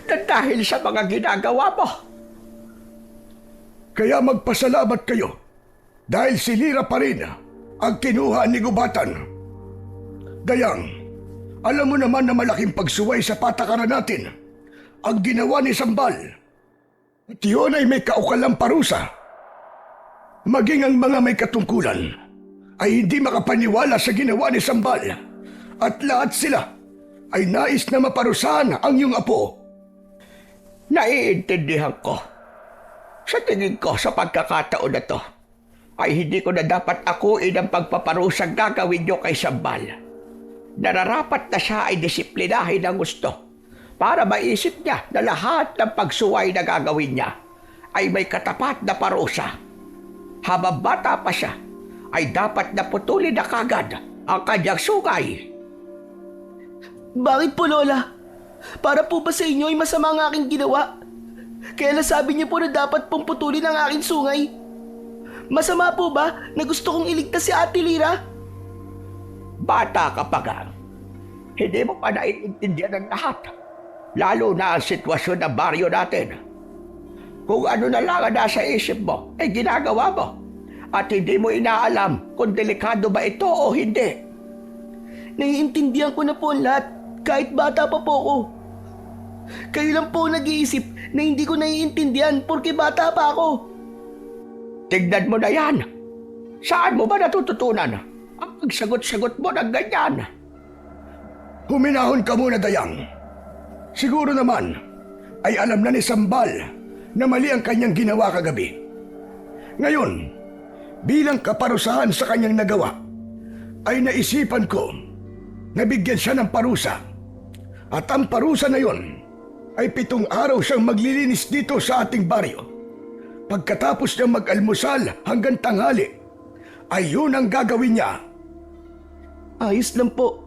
na dahil sa mga ginagawa mo. Kaya magpasalamat kayo dahil si Lira pa rin ang kinuha ni Gubatan. Dayang, alam mo naman na malaking pagsuway sa patakaran natin ang ginawa ni Sambal. At yun ay may kaukalang parusa. Maging ang mga may katungkulan ay hindi makapaniwala sa ginawa ni Sambal. At lahat sila ay nais na maparusahan ang iyong apo. Naiintindihan ko. Sa tingin ko sa pagkakataon na to, ay hindi ko na dapat akuin ang pagpaparusang gagawin niyo kay Sambal. Nararapat na siya ay disiplinahin ng gusto para maisip niya na lahat ng pagsuway na gagawin niya ay may katapat na parusa. Habang bata pa siya, ay dapat na putulin na kagad ang kanyang sungay. Bakit po, Lola? Para po ba sa inyo ay masama ang aking ginawa? Kaya nasabi niyo po na dapat pong putulin ang aking sungay? Masama po ba na gusto kong iligtas si Ate Lira? Bata ka pa nga. Hindi mo pa naiintindihan ang lahat. Lalo na ang sitwasyon ng baryo natin. Kung ano na lang ang nasa isip mo, ay ginagawa mo. At hindi mo inaalam kung delikado ba ito o hindi. Naiintindihan ko na po ang lahat, kahit bata pa po ako. Kayo lang po nag-iisip na hindi ko naiintindihan porque bata pa ako. Tignan mo na yan. Saan mo ba natututunan ang pagsagot-sagot mo ng ganyan? Huminahon ka muna, Dayang. Siguro naman ay alam na ni Sambal na mali ang kanyang ginawa kagabi. Ngayon, bilang kaparusahan sa kanyang nagawa, ay naisipan ko na bigyan siya ng parusa. At ang parusa na yon ay 7 araw siyang maglilinis dito sa ating baryo. Pagkatapos niyang mag-almusal hanggang tanghali, ay yun ang gagawin niya. Ayos lang po.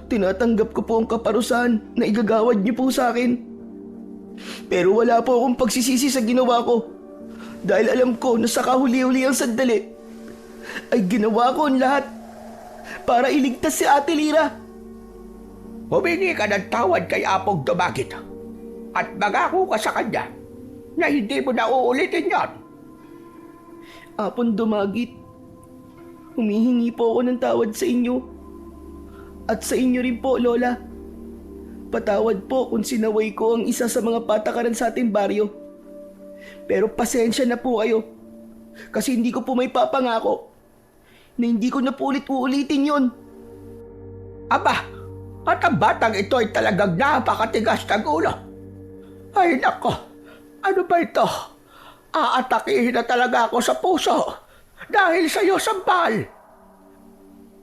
Tinatanggap ko po ang kaparusahan na igagawad niyo po sa akin. Pero wala po akong pagsisisi sa ginawa ko. Dahil alam ko na sa kahuli-huli ang sandali, ay ginawa ko ang lahat para iligtas si Ate Lira. Humingi ka ng tawad kay Apong Dumagit at magako ka sa kanya na hindi mo na uulitin yon. Apon Dumagit, humihingi po ako ng tawad sa inyo. At sa inyo rin po, Lola. Patawad po kung sinaway ko ang isa sa mga patakaran sa ating baryo. Pero pasensya na po kayo. Kasi hindi ko po may papangako na hindi ko na po ulit-uulitin yon. Aba, at ang batang ito ay talagang napakatigas ng ulo. Ay nako, ano ba ito? Aatakihin na talaga ako sa puso dahil sa iyo, Sambal.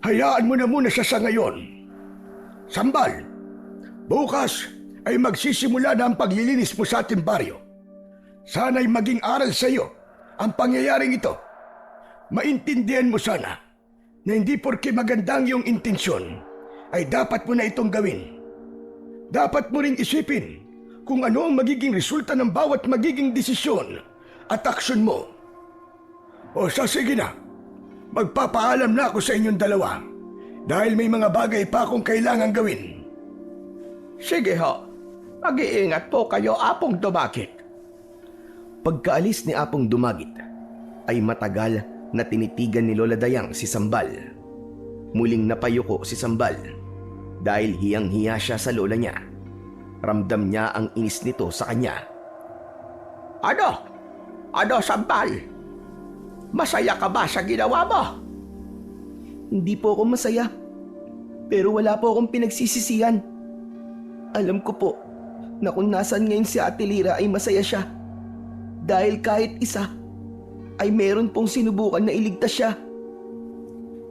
Hayaan mo na muna siya sa ngayon. Sambal, bukas ay magsisimula na ang paglilinis mo sa ating baryo. Sana'y maging aral sa iyo ang pangyayaring ito. Maintindihan mo sana na hindi porke magandang iyong intensyon ay dapat mo na itong gawin. Dapat mo ring isipin kung ano ang magiging resulta ng bawat magiging desisyon at aksyon mo. O sige na, magpapaalam na ako sa inyong dalawa dahil may mga bagay pa akong kailangang gawin. Sige ho, mag-iingat po kayo, Apong Dumagit. Pagkaalis ni Apong Dumagit, ay matagal na tinitigan ni Lola Dayang si Sambal. Muling napayuko si Sambal dahil hiyang-hiya siya sa lola niya. Ramdam niya ang inis nito sa kanya. Ano? Ano, Sambal? Masaya ka ba sa ginawa mo? Hindi po ako masaya. Pero wala po akong pinagsisisihan. Alam ko po na kung nasan ngayon si Ate Lira ay masaya siya. Dahil kahit isa ay meron pong sinubukan na iligtas siya.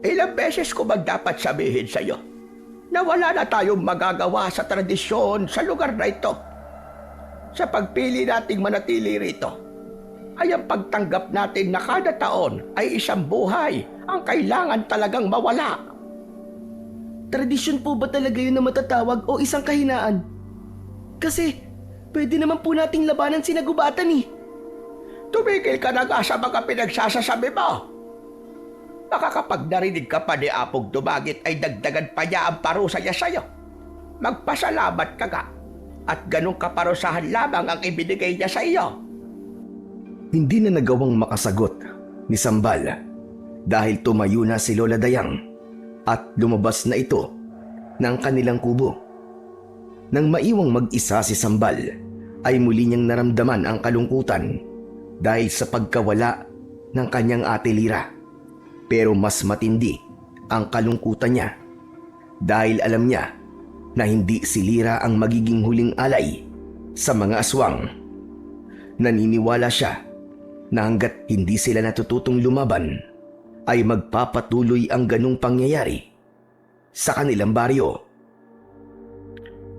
Ilang beses ko bang dapat sabihin sa iyo na wala na tayong magagawa sa tradisyon sa lugar na ito? Sa pagpili nating manatili rito, ay ang pagtanggap natin na kada taon ay isang buhay ang kailangan talagang mawala. Tradisyon po ba talaga yun na matatawag o isang kahinaan? Kasi pwede naman po nating labanan si Nagubatan eh. Tumigil ka na nga sa mga pinagsasasabi mo. Baka kapag narinig ka pa ni Apong Dumagit ay dagdagan pa niya ang parusa niya sa'yo. Magpasalamat ka nga at ganong kaparusahan lamang ang ibinigay niya sa iyo. Hindi na nagawang makasagot ni Sambal dahil tumayo na si Lola Dayang at lumabas na ito ng kanilang kubo. Nang maiwang mag-isa si Sambal ay muli niyang naramdaman ang kalungkutan dahil sa pagkawala ng kanyang Ate Lira. Pero mas matindi ang kalungkutan niya dahil alam niya na hindi si Lira ang magiging huling alay sa mga aswang. Naniniwala siya na hanggat hindi sila natututong lumaban, ay magpapatuloy ang ganung pangyayari sa kanilang baryo.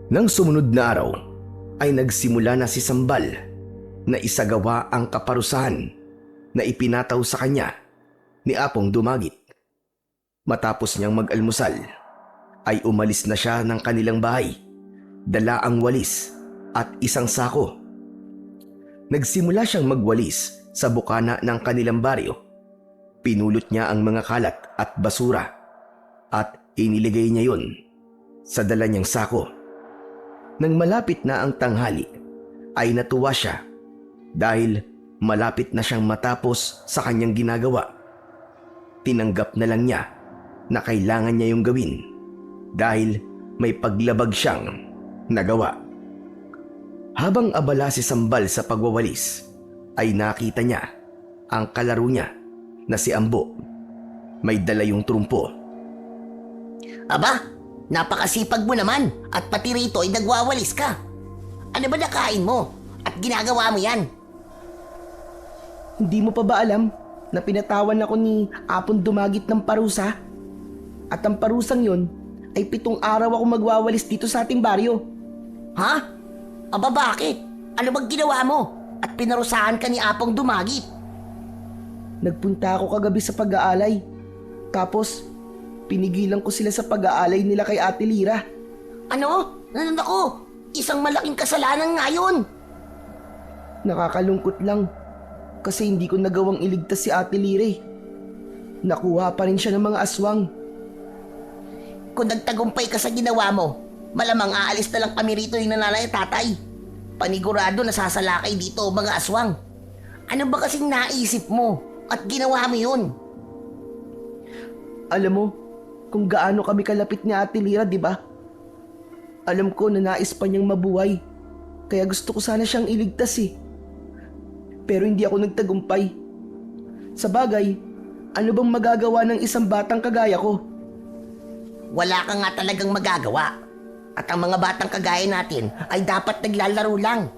Nang sumunod na araw, ay nagsimula na si Sambal na isagawa ang kaparusahan na ipinataw sa kanya ni Apong Dumagit. Matapos niyang mag-almusal, ay umalis na siya ng kanilang bahay, dala ang walis at isang sako. Nagsimula siyang magwalis sa bukana ng kanilang baryo. Pinulot niya ang mga kalat at basura at iniligay niya yun sa dala niyang sako. Nang malapit na ang tanghali, ay natuwa siya Dahil malapit na siyang matapos sa kanyang ginagawa, tinanggap na lang niya na kailangan niya yung gawin dahil may paglabag siyang nagawa. Habang abala si Sambal sa pagwawalis, ay nakita niya ang kalaro niya na si Ambo. May dala yung trumpo. Aba, napakasipag mo naman at pati rito ay nagwawalis ka. Ano ba nakain mo at ginagawa mo yan? Hindi mo pa ba alam na pinatawan ako ni Apong Dumagit ng parusa? At ang parusang yon ay 7 araw ako magwawalis dito sa ating baryo. Ha? Aba bakit? Ano bang ginawa mo? At pinarusahan ka ni Apong Dumagit? Nagpunta ako kagabi sa pag-aalay. Tapos, pinigilan ko sila sa pag-aalay nila kay Ate Lira. Ano? Ako, isang malaking kasalanan nga yun. Nakakalungkot lang kasi hindi ko nagawang iligtas si Ate Lira eh. Nakuha pa rin siya ng mga aswang. Kung nagtagumpay ka sa ginawa mo, malamang aalis na lang kami rito ni nanay at tatay. Panigurado nasasalakay dito mga aswang. Ano ba kasing naisip mo at ginawa mo yun? Alam mo kung gaano kami kalapit ni Ate Lira, di ba? Alam ko na nais pa niyang mabuhay. Kaya gusto ko sana siyang iligtas eh. Pero hindi ako nagtagumpay. Sa bagay, ano bang magagawa ng isang batang kagaya ko? Wala ka nga talagang magagawa. At ang mga batang kagaya natin ay dapat naglalaro lang.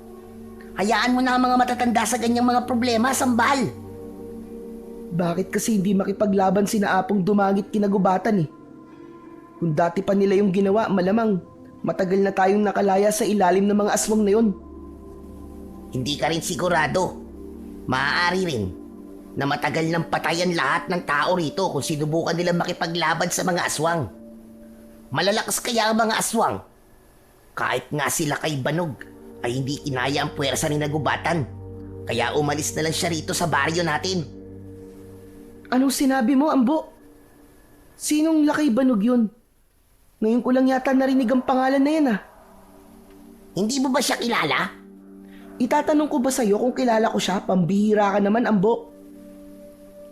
Hayaan mo na ang mga matatanda sa ganyang mga problema, Sambal. Bakit kasi hindi makipaglaban sina Apong Dumagit kinagubatan eh? Kung dati pa nila yung ginawa, malamang matagal na tayong nakalaya sa ilalim ng mga aswang na yun. Hindi ka rin sigurado. Maaari rin na matagal nang patayan lahat ng tao rito kung sinubukan nilang makipaglaban sa mga aswang. Malalakas kaya ang mga aswang? Kahit nga sila kay Banog ay hindi kinaya ang puwersa ni Nagubatan. Kaya umalis na lang siya rito sa baryo natin. Anong sinabi mo, Ambo? Sinong Lakay Banog yun? Ngayon ko lang yata narinig ang pangalan na yan ah. Hindi mo ba siya kilala? Itatanong ko ba sa'yo kung kilala ko siya? Pambihira ka naman, Ambo.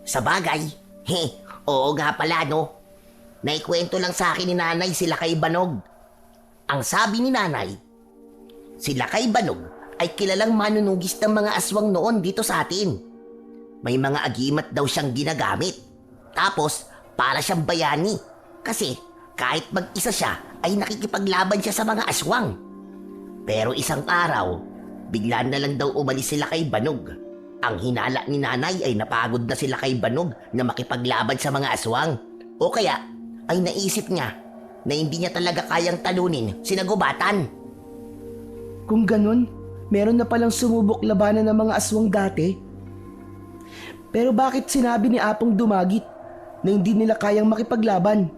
Sa bagay, oo nga pala no. Naikwento lang sa akin ni nanay sila kay Banog. Ang sabi ni nanay, sila kay Banog ay kilalang manunugis ng mga aswang noon dito sa atin. May mga agimat daw siyang ginagamit. Tapos, para siyang bayani. Kasi, kahit mag-isa siya, ay nakikipaglaban siya sa mga aswang. Pero isang araw, bigla na lang daw umalis sila kay Banog. Ang hinala ni nanay ay napagod na sila kay Banog na makipaglaban sa mga aswang. O kaya, ay naisip niya na hindi niya talaga kayang talunin si Nagubatan. Kung ganun, meron na palang sumubok labanan ng mga aswang dati. Pero bakit sinabi ni Apong Dumagit na hindi nila kayang makipaglaban?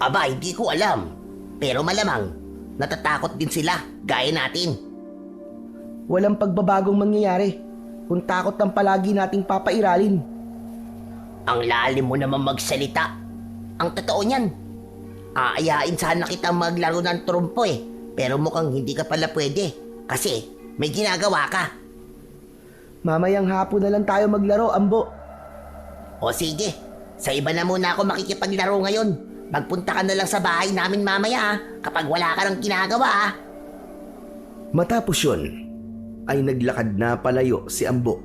Aba, hindi ko alam. Pero malamang, natatakot din sila, gaya natin. Walang pagbabagong mangyayari kung takot ang palagi nating papairalin. Ang lalim mo naman magsalita. Ang totoo niyan. Aayain sana kitang maglaro ng trumpo eh. Pero mukhang hindi ka pala pwede. Kasi may ginagawa ka. Mamayang hapon na lang tayo maglaro, Ambo. O sige, sa iba na muna ako makikipaglaro ngayon. Magpunta ka na lang sa bahay namin mamaya kapag wala ka ng ginagawa. Matapos yun, ay naglakad na palayo si Ambo.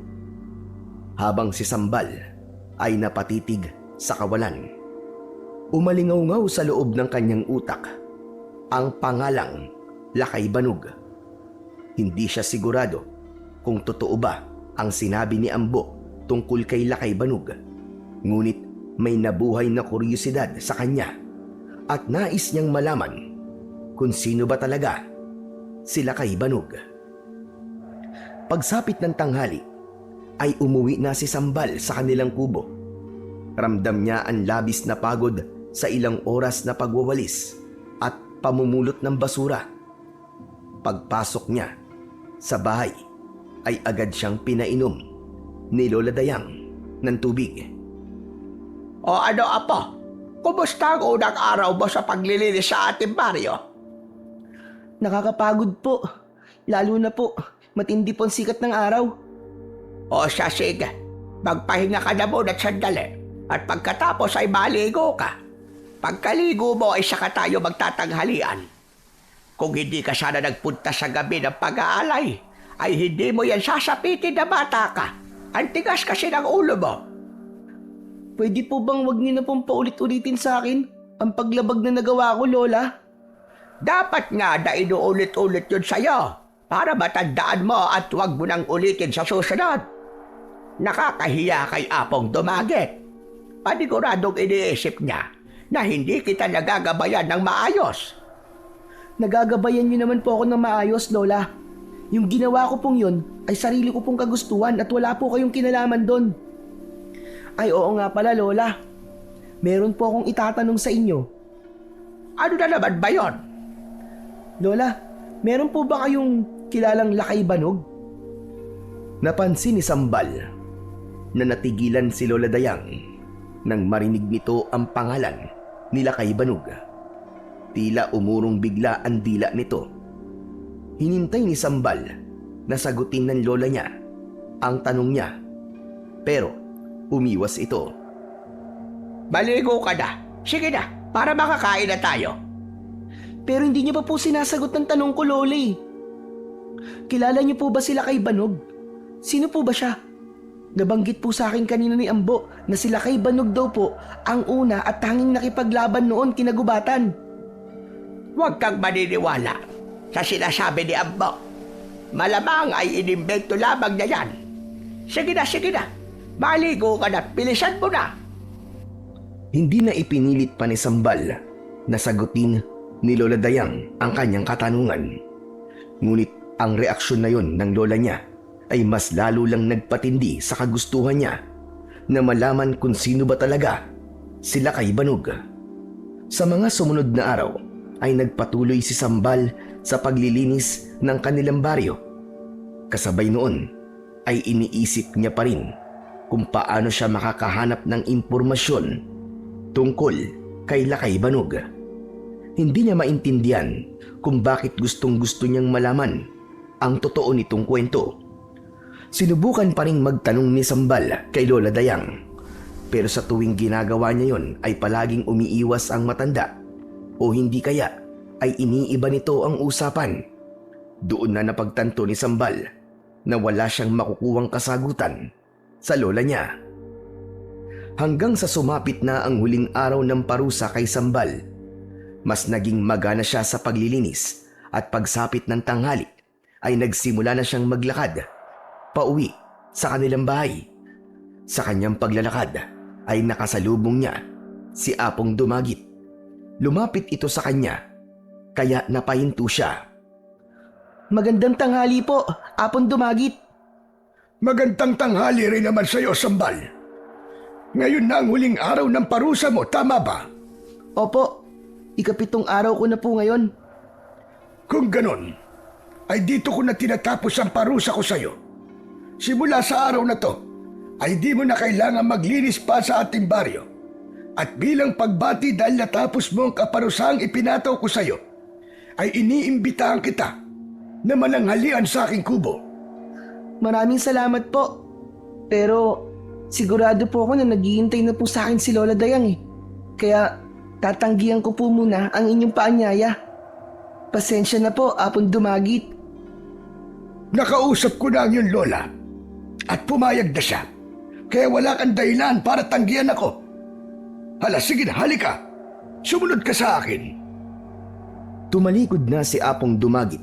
Habang si Sambal ay napatitig sa kawalan. Umalingaw-ngaw sa loob ng kanyang utak ang pangalang Lakay Banog. Hindi siya sigurado kung totoo ba ang sinabi ni Ambo tungkol kay Lakay Banog. Ngunit may nabuhay na kuryosidad sa kanya at nais niyang malaman kung sino ba talaga si Lakay Banog. Pagsapit ng tanghali ay umuwi na si Sambal sa kanilang kubo. Ramdam niya ang labis na pagod sa ilang oras na pagwawalis at pamumulot ng basura. Pagpasok niya sa bahay ay agad siyang pinainom ni Lola Dayang ng tubig. O ano, Apo? Kumusta ang unang araw mo sa paglilinis sa ating baryo? Nakakapagod po. Lalo na po, matindi po ang sikat ng araw. O siya sige, magpahinga ka na muna sandali at pagkatapos ay maligo ka. Pagkaligo mo ay saka tayo magtatanghalian. Kung hindi ka sana nagpunta sa gabi ng pag-aalay, ay hindi mo yan sasapitin na bata ka. Ang tigas kasi ng ulo mo. Pwede po bang wag niyo na pong paulit-ulitin sa akin ang paglabag na nagawa ko, Lola? Dapat nga na inuulit-ulit yun sa'yo para matandaan mo at huwag mo nang ulitin sa susunod. Nakakahiya kay Apong Dumagit. Paniguradong iniisip niya na hindi kita nagagabayan ng maayos. Nagagabayan niyo naman po ako ng maayos, Lola. Yung ginawa ko pong yun ay sarili ko pong kagustuhan at wala po kayong kinalaman doon. Ay oo nga pala, Lola. Meron po akong itatanong sa inyo. Ano na naman ba yun? Lola, meron po ba kayong kilalang Lakay Banog? Napansin ni Sambal na natigilan si Lola Dayang nang marinig nito ang pangalan ni Lakay Banog. Tila umurong bigla ang dila nito. Hinintay ni Sambal na sagutin ng lola niya ang tanong niya, pero umiwas ito. Maligo ka na. Sige na, para makakain na tayo. Pero hindi niyo pa po sinasagot ng tanong ko, Lola eh. Kilala niyo po ba si Lakay Banog? Sino po ba siya? Nabanggit po sa akin kanina ni Ambo na si Lakay Banog daw po ang una at tanging nakipaglaban noon kinagubatan. Huwag kang maniniwala sa sinasabi ni Ambo. Malamang ay inimbento lamang niya yan. Sige na. Maligo ka na, bilisan mo na. Hindi na ipinilit pa ni Sambal na sagutin ni Lola Dayang ang kanyang katanungan. Ngunit ang reaksyon na yon ng lola niya ay mas lalo lang nagpatindi sa kagustuhan niya na malaman kung sino ba talaga si Lakay Banog. Sa mga sumunod na araw ay nagpatuloy si Sambal sa paglilinis ng kanilang baryo. Kasabay noon ay iniisip niya pa rin kung paano siya makakahanap ng impormasyon tungkol kay Lakay Banog. Hindi niya maintindihan kung bakit gustong-gusto niyang malaman ang totoo nitong kwento. Sinubukan pa ring magtanong ni Sambal kay Lola Dayang, pero sa tuwing ginagawa niya yon ay palaging umiiwas ang matanda o hindi kaya ay iniiba nito ang usapan. Doon na napagtanto ni Sambal na wala siyang makukuhang kasagutan sa lola niya. Hanggang sa sumapit na ang huling araw ng parusa kay Sambal, mas naging magana siya sa paglilinis at pagsapit ng tanghali ay nagsimula na siyang maglakad pauwi sa kanilang bahay. Sa kanyang paglalakad ay nakasalubong niya si Apong Dumagit. Lumapit ito sa kanya kaya napahinto siya. Magandang tanghali po, Apong Dumagit. Magandang tanghali rin naman sa iyo, Sambal. Ngayon na ang huling araw ng parusa mo, tama ba? Opo, ikapitong araw ko na po ngayon. Kung ganon, ay dito ko na tinatapos ang parusa ko sa iyo. Simula sa araw na to, ay di mo na kailangan maglinis pa sa ating baryo. At bilang pagbati dahil natapos mo ang kaparusahang ipinataw ko sa iyo, ay iniimbitahan kita na mananghalian sa aking kubo. Maraming salamat po. Pero sigurado po ako na naghihintay na po sa akin si Lola Dayang eh. Kaya tatanggihan ko po muna ang inyong paanyaya. Pasensya na po, Apong Dumagit. Nakausap ko na ang iyong lola at pumayag na siya. Kaya wala kang dahilan para tanggihan ako. Hala, sige na, halika. Sumunod ka sa akin. Tumalikod na si Apong Dumagit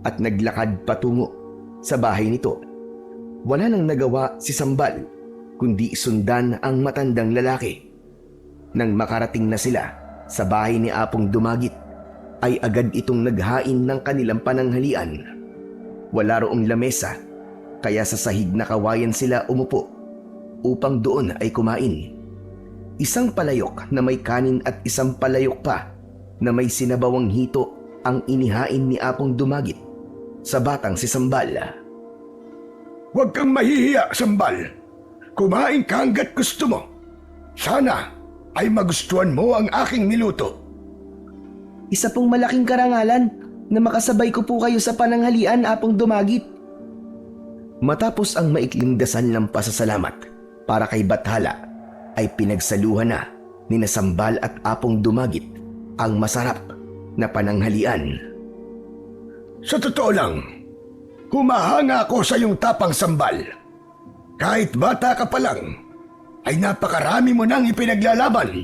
at naglakad patungo sa bahay nito. Wala nang nagawa si Sambal kundi sundan ang matandang lalaki. Nang makarating na sila sa bahay ni Apong Dumagit, ay agad itong naghain ng kanilang pananghalian. Wala roong lamesa, kaya sa sahig na kawayan sila umupo upang doon ay kumain. Isang palayok na may kanin at isang palayok pa na may sinabawang hito ang inihain ni Apong Dumagit sa batang si Sambal. Huwag kang mahihiya, Sambal. Kumain ka hanggat gusto mo. Sana ay magustuhan mo ang aking niluto. Isa pong malaking karangalan na makasabay ko po kayo sa pananghalian, Apong Dumagit. Matapos ang maikling dasal ng pasasalamat para kay Bathala, ay pinagsaluhan na ni Sambal at Apong Dumagit ang masarap na pananghalian. Sa totoo lang, humahanga ako sa iyong tapang, Sambal. Kahit bata ka pa lang, ay napakarami mo nang ipinaglalaban.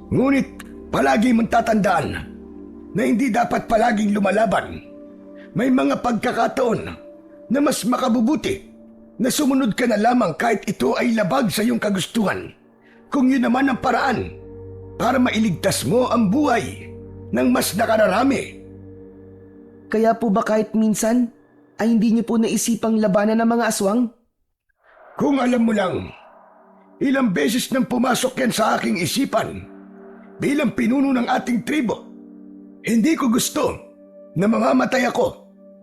Ngunit palagi mong tatandaan na hindi dapat palaging lumalaban. May mga pagkakataon na mas makabubuti na sumunod ka na lamang kahit ito ay labag sa iyong kagustuhan. Kung yun naman ang paraan para mailigtas mo ang buhay ng mas nakararami. Kaya po ba kahit minsan ay hindi niyo po naisipang labanan ng mga aswang? Kung alam mo lang, ilang beses nang pumasok yan sa aking isipan bilang pinuno ng ating tribo. Hindi ko gusto na mamamatay ako,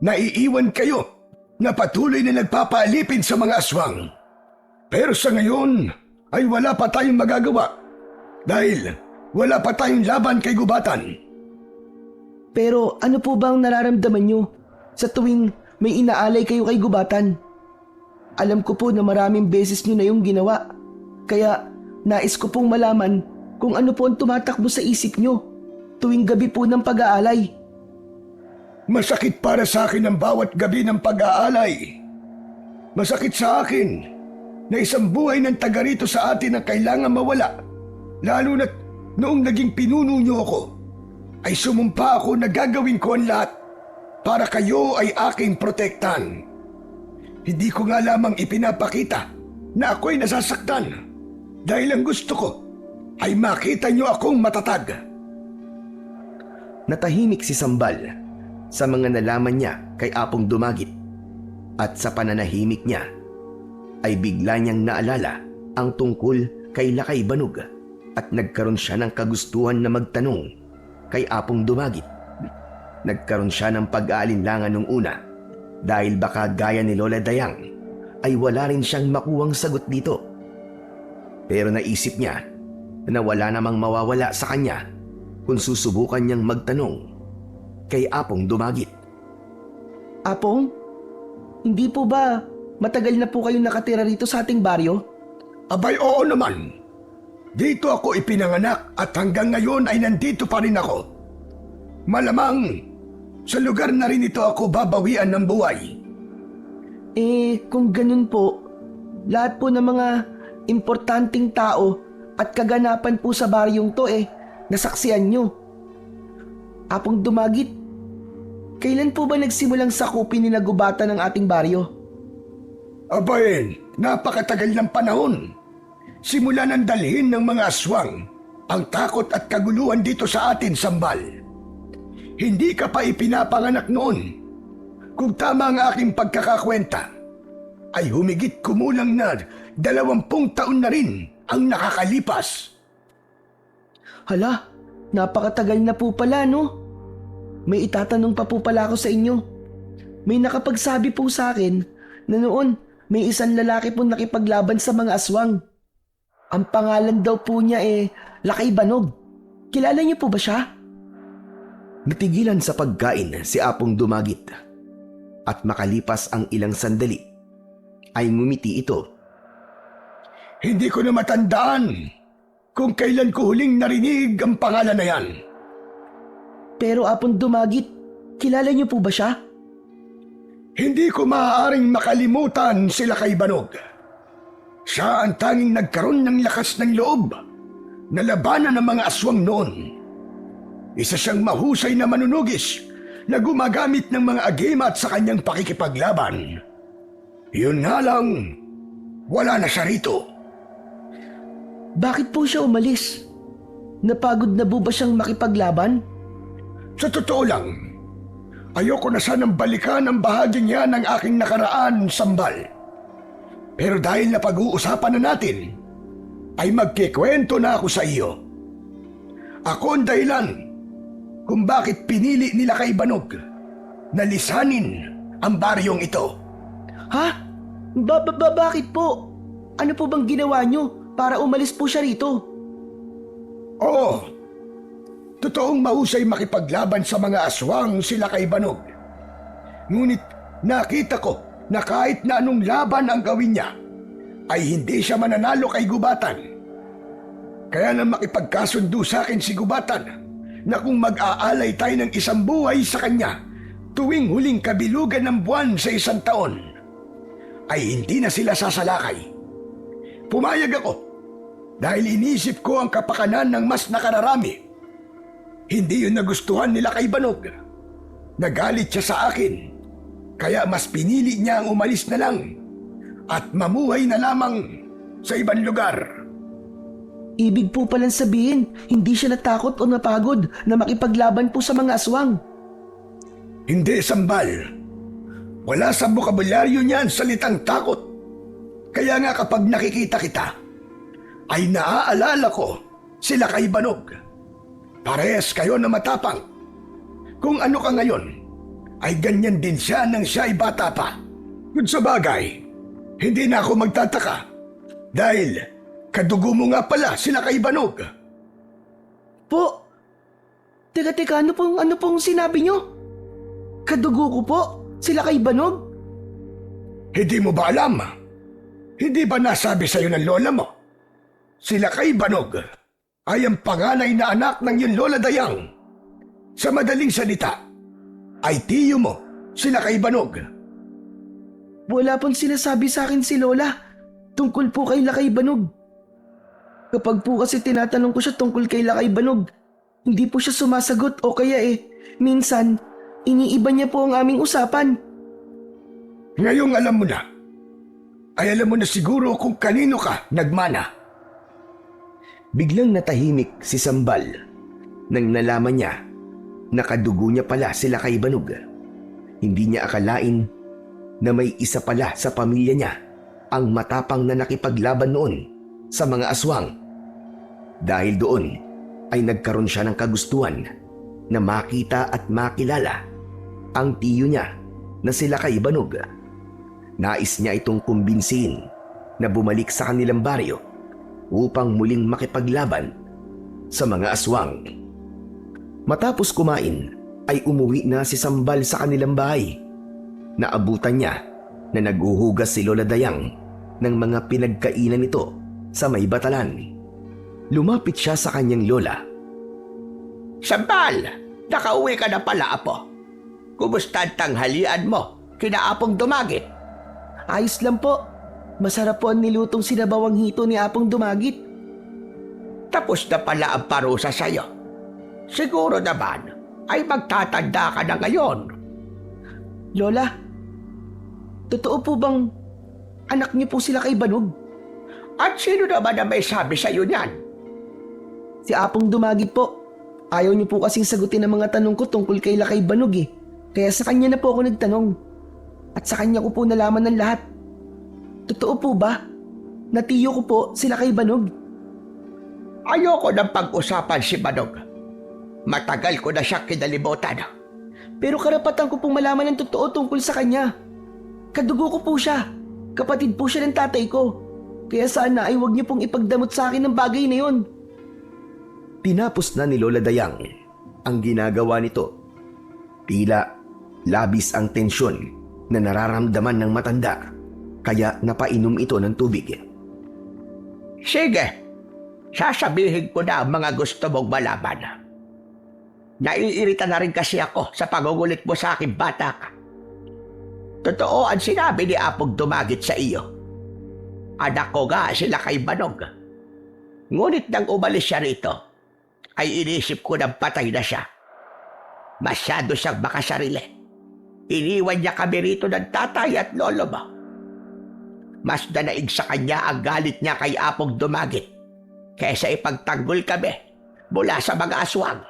na iiwan kayo na patuloy na nagpapaalipin sa mga aswang. Pero sa ngayon ay wala pa tayong magagawa dahil wala pa tayong laban kay Gubatan. Pero ano po bang nararamdaman niyo sa tuwing may inaalay kayo kay Gubatan? Alam ko po na maraming beses niyo na yung ginawa. Kaya nais ko pong malaman kung ano po ang tumatakbo sa isip niyo tuwing gabi po ng pag-aalay. Masakit para sa akin ang bawat gabi ng pag-aalay. Masakit sa akin na isang buhay ng taga rito sa atin ang kailangan mawala. Lalo na't noong naging pinuno niyo ako, ay sumumpa ako na gagawin ko ang lahat para kayo ay aking protektan. Hindi ko nga lamang ipinapakita na ako'y nasasaktan dahil ang gusto ko ay makita niyo akong matatag. Natahimik si Sambal sa mga nalaman niya kay Apong Dumagit, at sa pananahimik niya ay bigla niyang naalala ang tungkol kay Lakay Banog at nagkaroon siya ng kagustuhan na magtanong kay Apong Dumagit. Nagkaroon siya ng pag-aalinlangan nung una dahil baka gaya ni Lola Dayang ay wala rin siyang makuwang sagot dito. Pero naisip niya na wala namang mawawala sa kanya kung susubukan niyang magtanong kay Apong Dumagit. Apong, hindi po ba matagal na po kayong nakatira rito sa ating baryo? Abay, oo naman. Dito ako ipinanganak at hanggang ngayon ay nandito pa rin ako. Malamang sa lugar na rin ito ako babawian ng buhay. Kung ganun po, lahat po ng mga importanteng tao at kaganapan po sa baryong to nasaksihan nyo. Apong Dumagit, kailan po ba nagsimulang sakupin ni Gubatan ng ating baryo? Abay, napakatagal ng panahon. Simula nang dalhin ng mga aswang ang takot at kaguluhan dito sa atin, Sambal. Hindi ka pa ipinapanganak noon. Kung tama ang aking pagkakakwenta, ay humigit kumulang na 20 taon na rin ang nakakalipas. Hala, napakatagal na po pala, no? May itatanong pa po pala ako sa inyo. May nakapagsabi po sa akin na noon may isang lalaki po nakipaglaban sa mga aswang. Ang pangalan daw po niya Lakay Banog. Kilala niyo po ba siya? Natigilan sa pagkain si Apong Dumagit, at makalipas ang ilang sandali ay ngumiti ito. Hindi ko na matandaan kung kailan ko huling narinig ang pangalan na yan. Pero Apong Dumagit, kilala niyo po ba siya? Hindi ko maaaring makalimutan si Lakay Banog. Siya ang tanging nagkaroon ng lakas ng loob na labanan ng mga aswang noon. Isa siyang mahusay na manunugis na gumagamit ng mga agimat sa kanyang pakikipaglaban. Yun nga lang, wala na siya rito. Bakit po siya umalis? Napagod na po ba siyang makipaglaban? Sa totoo lang, ayoko na sanang balikan ang bahagi niya ng aking nakaraan, Sambal. Pero dahil na pag-uusapan na natin, ay magkikwento na ako sa iyo. Ako ang dahilan kung bakit pinili nila kay Banog na lisanin ang baryong ito. Ha? Bakit po? Ano po bang ginawa niyo para umalis po siya rito? Oo, totoong mahusay makipaglaban sa mga aswang sila kay Banog. Ngunit nakita ko na kahit na anong laban ang gawin niya, ay hindi siya mananalo kay Gubatan. Kaya na makipagkasundo sa akin si Gubatan na kung mag-aalay tayo ng isang buhay sa kanya tuwing huling kabilugan ng buwan sa isang taon, ay hindi na sila sasalakay. Pumayag ako dahil inisip ko ang kapakanan ng mas nakararami. Hindi yun nagustuhan nila kay Banog. Nagalit siya sa akin, kaya mas pinili niya ang umalis na lang at mamuhay na lamang sa ibang lugar. Ibig po palang sabihin, hindi siya natakot o napagod na makipaglaban po sa mga aswang. Hindi, Sambal. Wala sa bokabularyo niya ang salitang takot. Kaya nga kapag nakikita kita, ay naaalala ko sila kay Banog. Parehas kayo na matapang. Kung ano ka ngayon, ay ganyan din siya nang siya ay bata pa. Kung sa bagay, hindi na ako magtataka. Dahil kadugo mo nga pala sila kay Banog. Po, teka, ano pong sinabi nyo? Kadugo ko po, sila kay Banog? Hindi mo ba alam? Hindi ba nasabi sa'yo ng lola mo? Sila kay Banog ay ang panganay na anak ng iyong Lola Dayang. Sa madaling salita, ay tiyo mo sila kay Banog. Wala pong sinasabi sa akin si Lola tungkol po kay Lakay Banog. Kapag po kasi tinatanong ko siya tungkol kay Lakay Banog, hindi po siya sumasagot o kaya minsan, iniiba niya po ang aming usapan. Ngayong alam mo na, ay alam mo na siguro kung kanino ka nagmana. Biglang natahimik si Sambal nang nalaman niya na kadugo niya pala sila kay Banog. Hindi niya akalain na may isa pala sa pamilya niya ang matapang na nakipaglaban noon sa mga aswang. Dahil doon ay nagkaroon siya ng kagustuhan na makita at makilala ang tiyo niya na sila kay Banog. Nais niya itong kumbinsihin na bumalik sa kanilang baryo upang muling makipaglaban sa mga aswang. Matapos kumain ay umuwi na si Sambal sa kanilang bahay. Naabutan niya na naghuhugas si Lola Dayang ng mga pinagkainan nito sa may batalan. Lumapit siya sa kanyang lola. Sambal, nakauwi ka na pala, apo. Kumusta ang tanghalian mo? Kinaapong Dumagit. Ayos lang po. Masarap po ang nilutong sinabawang hito ni Apong Dumagit. Tapos na pala ang parusa sa'yo. Siguro naman ay magtatanda ka na ngayon. Lola, totoo po bang anak niyo po sila kay Banog? At sino naman na may sabi sa'yo niyan? Si Apong Dumagit po. Ayaw niyo po kasing sagutin ang mga tanong ko tungkol kay Lakay Banog Kaya sa kanya na po ako nagtanong. At sa kanya ko po nalaman ng lahat. Totoo po ba? Na tiyo ko po sila kay Banog? Ayoko nang pag-usapan si Banog. Matagal ko na siya kinalimutan. Pero karapatan ko pong malaman ng totoo tungkol sa kanya. Kadugo ko po siya. Kapatid po siya ng tatay ko. Kaya sana ay huwag niyo pong ipagdamot sa akin ng bagay na yon. Tinapos na ni Lola Dayang ang ginagawa nito. Tila labis ang tensyon na nararamdaman ng matanda, kaya napainom ito ng tubig. Sige, sasabihin ko na ang mga gusto mong malaman. Naiirita na rin kasi ako sa pagugulit mo sa aking bata ka. Totoo ang sinabi ni Apong Dumagit sa iyo. Anak ko nga sila kay Banog. Ngunit nang umalis siya rito, ay inisip ko na patay na siya. Masyado siyang makasarili. Iniwan niya kami rito ng tatay at lolo mo. Mas danaig sa kanya ang galit niya kay Apong Dumagit kaysa ipagtanggol kami mula sa mga aswang.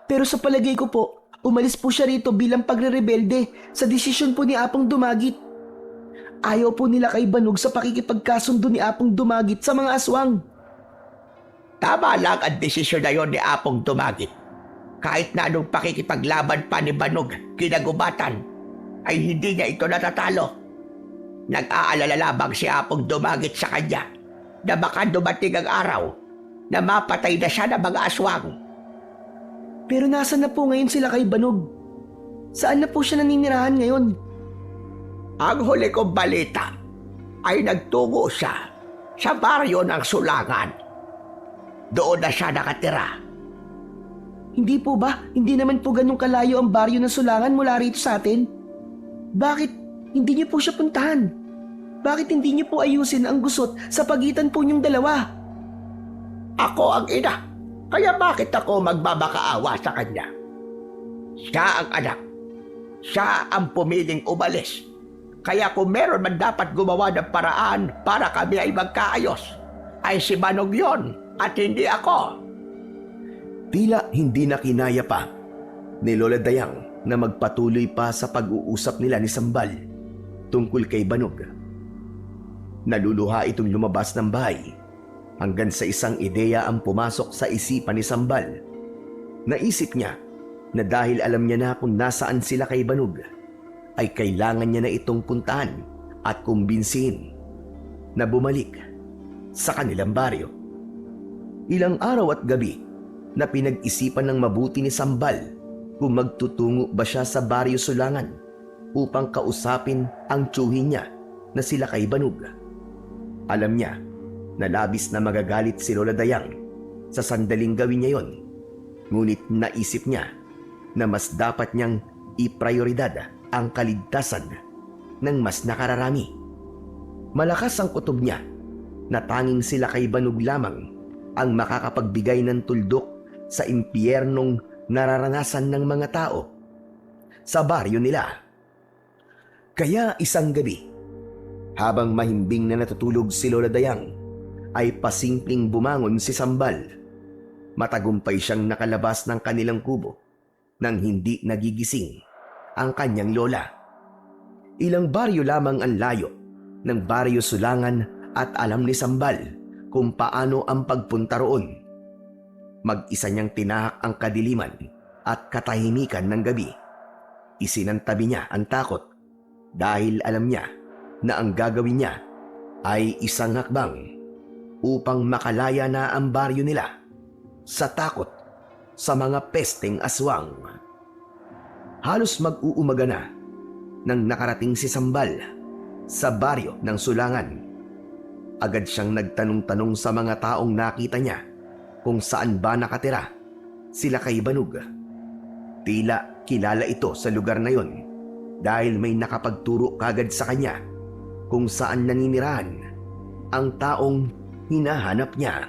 Pero sa palagay ko po, umalis po siya rito bilang pagre-rebelde sa desisyon po ni Apong Dumagit. Ayaw po nila kay Banog sa pakikipagkasundo ni Apong Dumagit sa mga aswang. Tama lang ang desisyon na yon ni Apong Dumagit. Kahit na anong pakikipaglaban pa ni Banog kinagubatan, ay hindi niya ito natatalo. Nag-aalala lamang si Apong Dumagit sa kanya na baka dumating ang araw na mapatay na siya ng mga aswang. Pero nasaan na po ngayon sila kay Banog? Saan na po siya naninirahan ngayon? Ang huli kong balita ay nagtungo siya sa baryo ng Sulangan. Doon na siya nakatira. Hindi po ba? Hindi naman po ganun kalayo ang baryo ng Sulangan mula rito sa atin? Bakit hindi niyo po siya puntahan? Bakit hindi niyo po ayusin ang gusot sa pagitan po niyong dalawa? Ako ang ina, kaya bakit ako magbabakaawa sa kanya? Siya ang anak. Siya ang pumiling umalis. Kaya kung meron man dapat gumawa ng paraan para kami ay magkaayos, ay si Manong yon at hindi ako. Tila hindi na kinaya pa ni Lola Dayang na magpatuloy pa sa pag-uusap nila ni Sambal tungkol kay Banog. Naluluha itong lumabas ng bahay hanggang sa isang ideya ang pumasok sa isipan ni Sambal. Naisip niya na dahil alam niya na kung nasaan sila kay Banog, ay kailangan niya na itong puntahan at kumbinsihin na bumalik sa kanilang baryo. Ilang araw at gabi na pinag-isipan ng mabuti ni Sambal kung magtutungo ba siya sa baryo Sulangan upang kausapin ang tiyuhin niya na sila kay Banog. Alam niya na labis na magagalit si Lola Dayang sa sandaling gawin niya yon, ngunit naisip niya na mas dapat niyang iprioridad ang kaligtasan ng mas nakararami. Malakas ang kutob niya na tanging sila kay Banog lamang ang makakapagbigay ng tuldok sa impyernong nararanasan ng mga tao sa baryo nila. Kaya isang gabi, habang mahimbing na natutulog si Lola Dayang, ay pasimpleng bumangon si Sambal. Matagumpay siyang nakalabas ng kanilang kubo nang hindi nagigising ang kanyang lola. Ilang baryo lamang ang layo ng baryo Sulangan at alam ni Sambal kung paano ang pagpunta roon. Mag-isa niyang tinahak ang kadiliman at katahimikan ng gabi. Isinantabi niya ang takot dahil alam niya na ang gagawin niya ay isang hakbang upang makalaya na ang baryo nila sa takot sa mga pesteng aswang. Halos mag-uumaga na nang nakarating si Sambal sa baryo ng Sulangan. Agad siyang nagtanong-tanong sa mga taong nakita niya kung saan ba nakatira sila kay Banog. Tila kilala ito sa lugar na yon dahil may nakapagturo kagad sa kanya kung saan naninirahan ang taong hinahanap niya.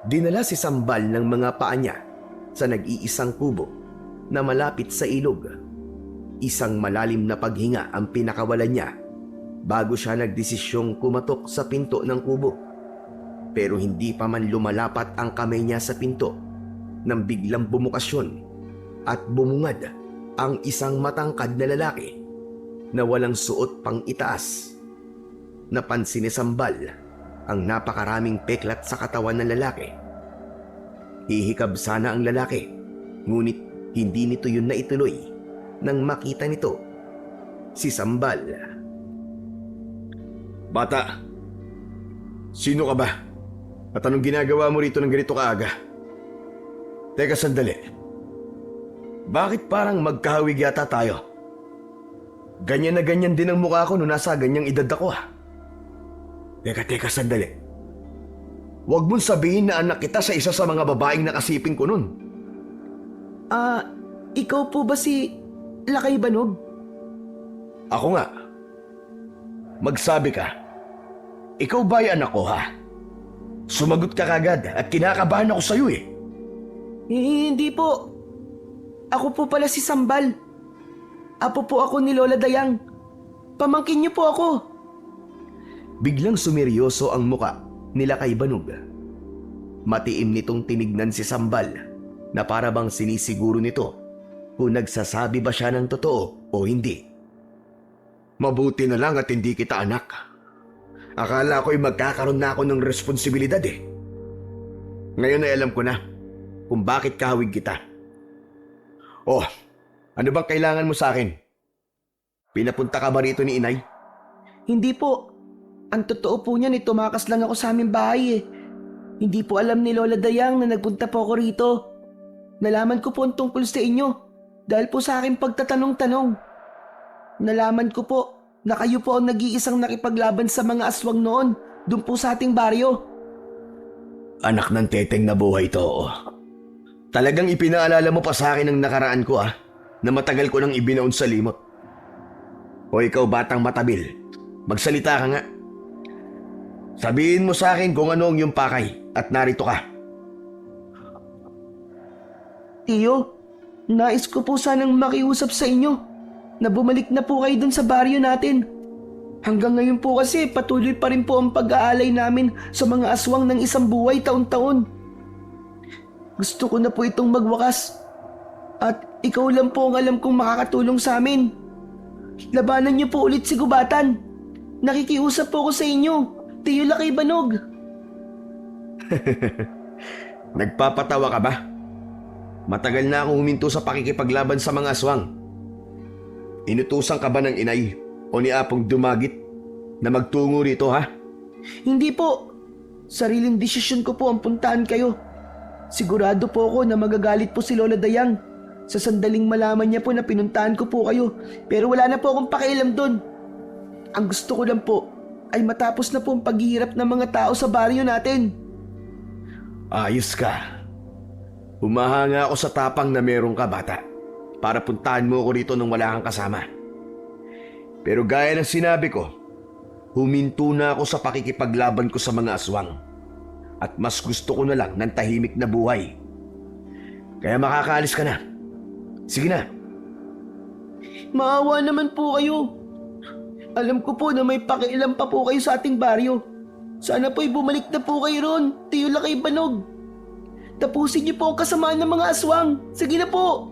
Dinala si Sambal ng mga paa niya sa nag-iisang kubo na malapit sa ilog. Isang malalim na paghinga ang pinakawalan niya bago siya nagdesisyong kumatok sa pinto ng kubo. Pero hindi pa man lumalapat ang kamay niya sa pinto nang biglang bumukasyon at bumungad ang isang matangkad na lalaki na walang suot pang itaas. Napansin ni Sambal ang napakaraming peklat sa katawan ng lalaki. Hihikab sana ang lalaki, ngunit hindi nito yun na ituloy nang makita nito si Sambal. Bata, sino ka ba? At anong ginagawa mo rito ng ganito kaaga? Teka sandali. Bakit parang magkahawig yata tayo? Ganyan na ganyan din ang mukha ko nung nasa ganyang edad ako. Teka sandali. Huwag mong sabihin na anak kita sa isa sa mga babaeng nakasiping ko nun. Ikaw po ba si Lakay Banog? Ako nga. Magsabi ka. Ikaw ba ay anak ko, ha? Sumagot ka kagad at kinakabahan ako sa'yo eh. Hindi po. Ako po pala si Sambal. Apo po ako ni Lola Dayang. Pamangkin niyo po ako. Biglang sumeryoso ang muka ni Lakay Banog. Matiim nitong tinignan si Sambal na para bang sinisiguro nito kung nagsasabi ba siya ng totoo o hindi. Mabuti na lang at hindi kita anak. Akala ko'y magkakaroon na ako ng responsibilidad eh. Ngayon ay alam ko na kung bakit kahawig kita. Oh, ano bang kailangan mo sa akin? Pinapunta ka ba rito ni Inay? Hindi po. Ang totoo po niyan, tumakas lang ako sa aming bahay eh. Hindi po alam ni Lola Dayang na nagpunta po ako rito. Nalaman ko po ang tungkol sa inyo dahil po sa aking pagtatanong-tanong. Nalaman ko po na kayo po ang nag-iisang nakipaglaban sa mga aswang noon doon po sa ating baryo. Anak ng teteng na buhay to. Talagang ipinaalala mo pa sa akin ang nakaraan ko na matagal ko nang ibinaon sa limot. O ikaw batang matabil, magsalita ka nga. Sabihin mo sa akin kung ano ang iyong pakay at narito ka. Tiyo, nais ko po sanang makiusap sa inyo na bumalik na po kayo dun sa baryo natin. Hanggang ngayon po kasi patuloy pa rin po ang pag-aalay namin sa mga aswang ng isang buhay taon-taon. Gusto ko na po itong magwakas. At ikaw lang po ang alam kong makakatulong sa amin. Labanan niyo po ulit si Gubatan. Nakikiusap po ako sa inyo, Tiyo Lakay Banog. Nagpapatawa ka ba? Matagal na akong huminto sa pakikipaglaban sa mga aswang. Inutusan ka ba ng inay o ni Apong Dumagit na magtungo rito Hindi po. Sariling desisyon ko po ang puntahan kayo. Sigurado po ako na magagalit po si Lola Dayang sa sandaling malaman niya po na pinuntahan ko po kayo, pero wala na po akong pakialam doon. Ang gusto ko lang po ay matapos na po ang paghihirap ng mga tao sa baryo natin. Ayos ka. Humahanga ako sa tapang na meron ka, bata, para puntahan mo ako rito nung wala kang kasama. Pero gaya ng sinabi ko, huminto na ako sa pakikipaglaban ko sa mga aswang. At mas gusto ko na lang ng tahimik na buhay. Kaya makakaalis ka na. Sige na. Maawa naman po kayo. Alam ko po na may pakialam pa po kayo sa ating baryo. Sana po'y bumalik na po kayo ron, Tiyo Lakay Banog. Tapusin niyo po ang kasamaan ng mga aswang. Sige na po.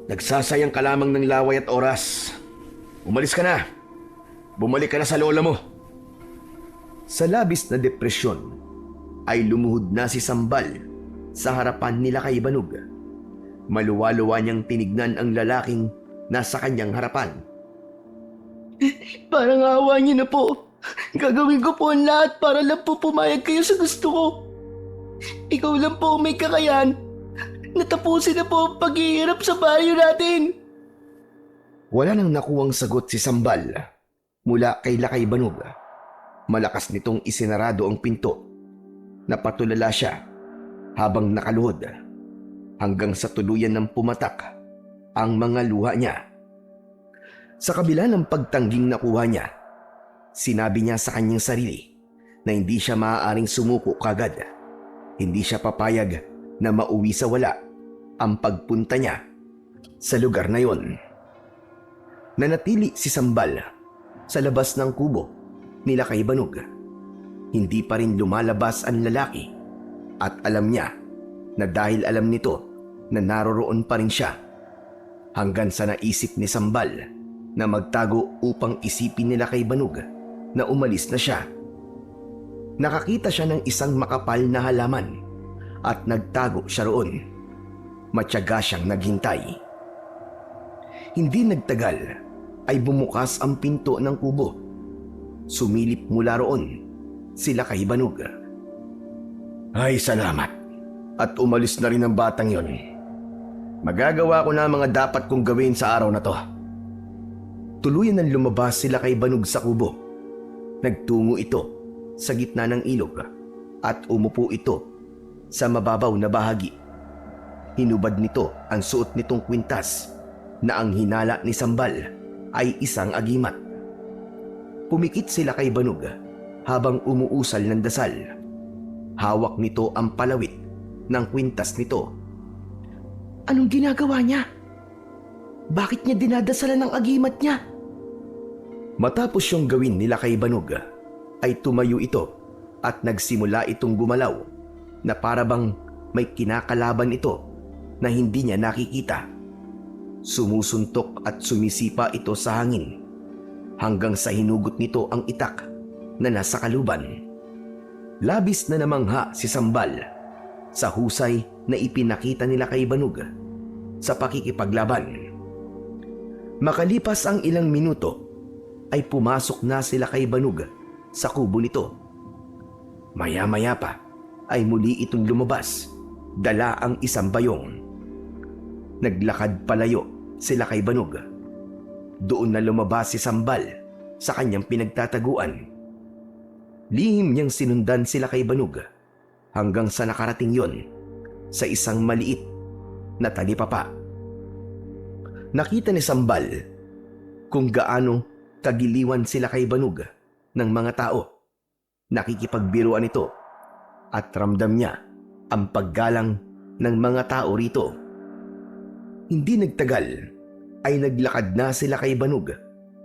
Nagsasayang ka lamang ng laway at oras. Umalis ka na. Bumalik ka na sa lola mo. Sa labis na depresyon, ay lumuhod na si Sambal sa harapan ni Lakay Banog. Maluwa-luwa niyang tinignan ang lalaking nasa kanyang harapan. Parang awa niyo na po. Gagawin ko po ang lahat para lang po pumayag kayo sa gusto ko. Ikaw lang po ang may kakayahan. Natapusin na po ang paghihirap sa baryo natin. Wala nang nakuwang sagot si Sambal mula kay Lakay Banog. Malakas nitong isinarado ang pinto. Napatulala siya habang nakaluhod hanggang sa tuluyan ng pumatak ang mga luha niya. Sa kabila ng pagtangging nakuha niya, sinabi niya sa kanyang sarili na hindi siya maaaring sumuko kagad. Hindi siya papayag na mauwi sa wala ang pagpunta niya sa lugar na yon. Nanatili si Sambal sa labas ng kubo ni Lakay Banog. Hindi pa rin lumalabas ang lalaki at alam niya na dahil alam nito na naroroon pa rin siya hanggang sa naisip ni Sambal na magtago upang isipin ni Lakay Banog na umalis na siya. Nakakita siya ng isang makapal na halaman at nagtago siya roon. Matyaga siyang naghintay. Hindi nagtagal ay bumukas ang pinto ng kubo. Sumilip mula roon si Lakay Banog. Ay, salamat. At umalis na rin ang batang yon. Magagawa ko na ang mga dapat kong gawin sa araw na to. Tuluyan nang lumabas si Lakay Banog sa kubo. Nagtungo ito sa gitna ng ilog at umupo ito sa mababaw na bahagi. Hinubad nito ang suot nitong kwintas na ang hinala ni Sambal ay isang agimat. Pumikit si Lakay Banog habang umuusal ng dasal. Hawak nito ang palawit ng kwintas nito. Anong ginagawa niya? Bakit niya dinadasalan ng agimat niya? Matapos yung gawin ni Lakay Banog, ay tumayo ito at nagsimula itong gumalaw na parabang may kinakalaban ito na hindi niya nakikita. Sumusuntok at sumisipa ito sa hangin hanggang sa hinugot nito ang itak na nasa kaluban. Labis na namangha si Sambal sa husay na ipinakita ni Lakay Banog sa pakikipaglaban. Makalipas ang ilang minuto ay pumasok na si Lakay Banog sa kubo nito. Maya-maya pa ay muli itong lumabas, dala ang isang bayong. Naglakad palayo si Lakay Banog. doon na lumabas si Sambal sa kanyang pinagtataguan. Lihim niyang sinundan sila kay Banog hanggang sa nakarating yon sa isang maliit na talipapa. Nakita ni Sambal kung gaano kagiliwan sila kay Banog ng mga tao. Nakikipagbiruan ito at ramdam niya ang paggalang ng mga tao rito. Hindi nagtagal ay naglakad na sila kay Banog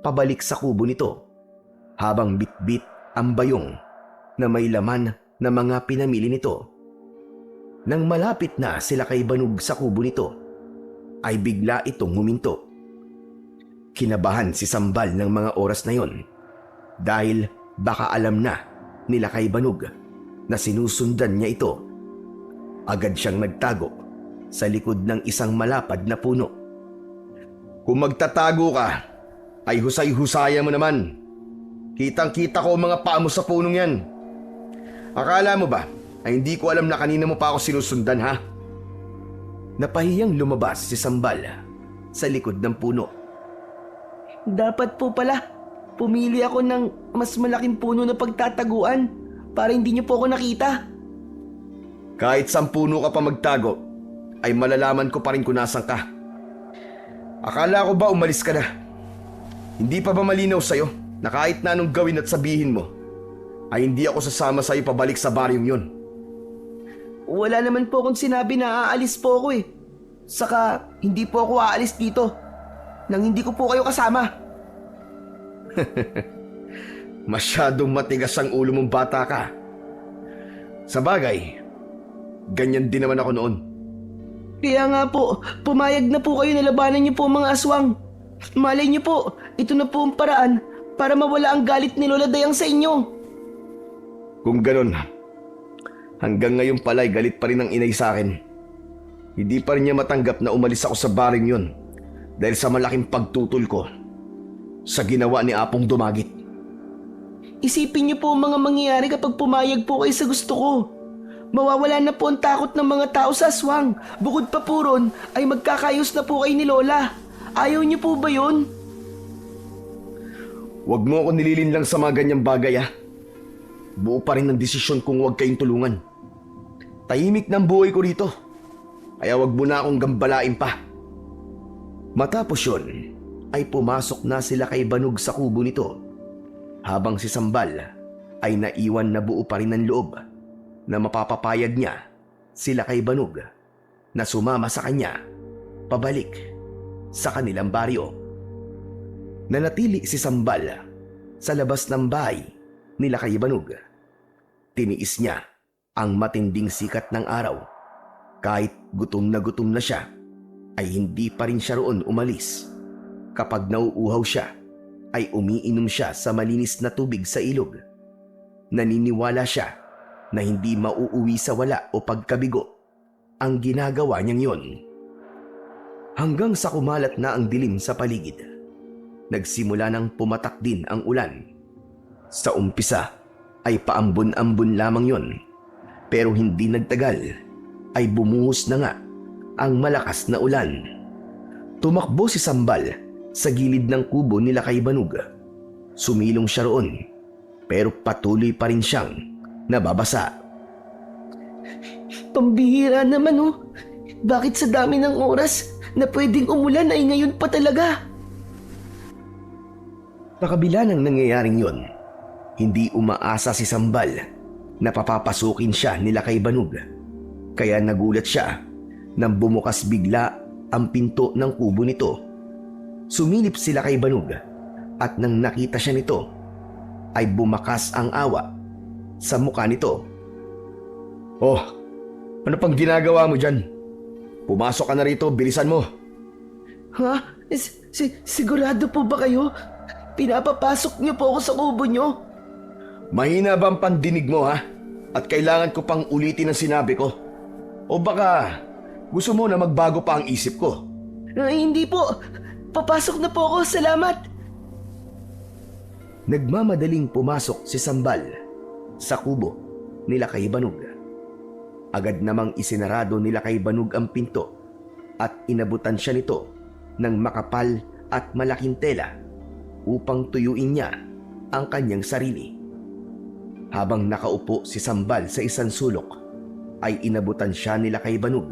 pabalik sa kubo nito habang bitbit ang bayong na may laman na mga pinamili nito. Nang malapit na sila kay Banog sa kubo nito ay bigla itong huminto. Kinabahan si Sambal ng mga oras na yon dahil baka alam na nila kay Banog na sinusundan niya ito. Agad siyang nagtago sa likod ng isang malapad na puno. Kung magtatago ka, ay husay-husaya mo naman. Kitang-kita ko ang mga paa mo sa punong yan. Akala mo ba ay hindi ko alam na kanina mo pa ako sinusundan, ha? Napahiyang lumabas si Sambal sa likod ng puno. Dapat po pala, pumili ako ng mas malaking puno na pagtataguan para hindi niyo po ako nakita. Kahit 10 puno ka pa magtago, ay malalaman ko pa rin kung nasan ka. Akala ko ba umalis ka na? Hindi pa ba malinaw sa'yo na kahit na anong gawin at sabihin mo, ay hindi ako sasama sa'yo pabalik sa baryong yun? Wala naman po akong sinabi na aalis po ako eh. Saka hindi po ako aalis dito nang hindi ko po kayo kasama. Masyadong matigas ang ulo mong bata ka. Sa bagay, ganyan din naman ako noon. Kaya nga po, pumayag na po kayo na labanan niyo po ang mga aswang. Malay niyo po, ito na po ang paraan para mawala ang galit ni Lola Dayang sa inyo. Kung ganon, hanggang ngayon pala ay galit pa rin ang inay sa akin. Hindi pa rin niya matanggap na umalis ako sa baring yun dahil sa malaking pagtutol ko sa ginawa ni Apong Dumagit. Isipin niyo po ang mga mangyayari kapag pumayag po kayo sa gusto ko. Mawawala na po ang takot ng mga tao sa aswang. Bukod pa po ron, ay magkakayos na po kayo ni Lola. Ayaw niyo po ba yun? Huwag mo ako nililin lang sa mga ganyang bagay, ha? Buo pa rin ang desisyon kung huwag kayong tulungan. Tahimik ng buhay ko rito, kaya huwag mo na akong gambalain pa. Matapos yun, ay pumasok na sila kay Banog sa kubo nito, habang si Sambal ay naiwan na buo pa rin ng loob na mapapapayag niya sila kay Banog na sumama sa kanya pabalik sa kanilang baryo. Nanatili si Sambal sa labas ng bahay nila kay Banog. Tiniis niya ang matinding sikat ng araw. Kahit gutom na siya, ay hindi pa rin siya roon umalis. Kapag nauuhaw siya, ay umiinom siya sa malinis na tubig sa ilog. Naniniwala siya na hindi mauuwi sa wala o pagkabigo ang ginagawa niyang yon. Hanggang sa kumalat na ang dilim sa paligid, nagsimula nang pumatak din ang ulan. Sa umpisa ay paambon-ambon lamang yon, pero hindi nagtagal ay bumuhos na nga ang malakas na ulan. Tumakbo si Sambal sa gilid ng kubo nila kay Banog. Sumilong siya roon, pero patuloy pa rin siyang nababasa. Pambihira naman oh. Bakit sa dami ng oras na pwedeng umulan ay ngayon pa talaga? Pakabila ng nangyayaring yon, hindi umaasa si Sambal na papapasukin siya nila kay Banog. Kaya nagulat siya nang bumukas bigla ang pinto ng kubo nito. Sumilip sila kay Banog at nang nakita siya nito, ay bumakas ang awa sa mukha nito. Oh, ano pang ginagawa mo dyan? Pumasok ka na rito, bilisan mo. Ha? Sigurado po ba kayo? Pinapapasok niyo po ako sa kubo niyo? Mahina ba ang pandinig mo, ha? At kailangan ko pang ulitin ang sinabi ko? O baka gusto mo na magbago pa ang isip ko? Ay, hindi po. Papasok na po ako. Salamat. Nagmamadaling pumasok si Sambal sa kubo nila kay Banog. Agad namang isinarado nila kay Banog ang pinto at inabutan siya nito ng makapal at malaking tela upang tuyuin niya ang kanyang sarili. Habang nakaupo si Sambal sa isang sulok, ay inabutan siya ni Lakay Banog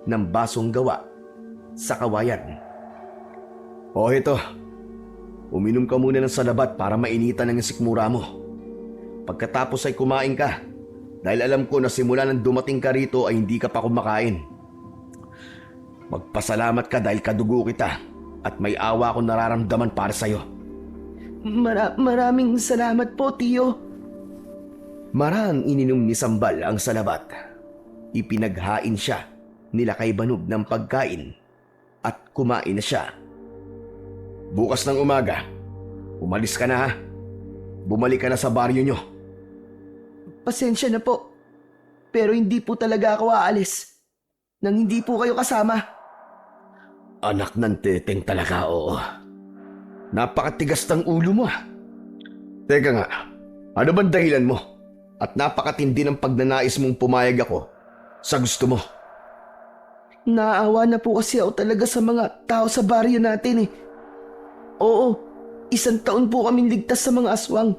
ng basong gawa sa kawayan. O ito, uminom ka muna ng salabat para mainitan ang sikmura mo. Pagkatapos ay kumain ka, dahil alam ko na simula nang dumating ka rito ay hindi ka pa kumakain. Magpasalamat ka dahil kadugo kita at may awa akong nararamdaman para sa'yo. Maraming salamat po, Tiyo. Marang ininom ni Sambal ang salabat. Ipinaghain siya ni Lakay Banog ng pagkain at kumain na siya. Bukas ng umaga, umalis ka na ha. Bumalik ka na sa baryo nyo. Pasensya na po. Pero hindi po talaga ako aalis nang hindi po kayo kasama. Anak ng teteng talaga, oo. Napakatigas ng ulo mo. Teka nga, ano bang dahilan mo? At napakatindi ng pagnanais mong pumayag ako sa gusto mo. Naawa na po kasi ako talaga sa mga tao sa baryo natin eh. Oo, 1 taon po kaming ligtas sa mga aswang.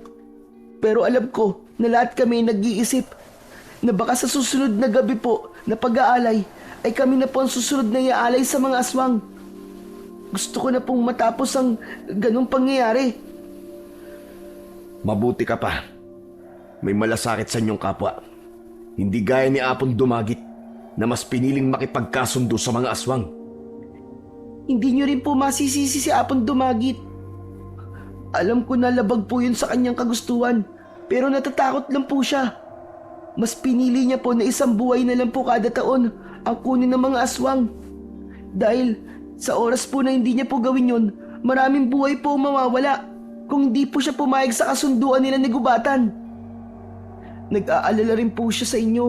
Pero alam ko na lahat kami nag-iisip na baka sa susunod na gabi po na pag-aalay ay kami na po ang susunod na iaalay sa mga aswang. Gusto ko na pong matapos ang ganong pangyayari. Mabuti ka pa. May malasakit sa inyong kapwa. Hindi gaya ni Apon Dumagit na mas piniling makipagkasundo sa mga aswang. Hindi nyo rin po masisisi si Apon Dumagit. Alam ko na labag po yun sa kanyang kagustuhan, pero natatakot lang po siya. Mas pinili niya po na 1 buhay na lang po kada taon ang kunin ng mga aswang. Dahil sa oras po na hindi niya po gawin yun, maraming buhay po mawawala kung hindi po siya pumayag sa kasunduan nila ni Gubatan. Nag-aalala rin po siya sa inyo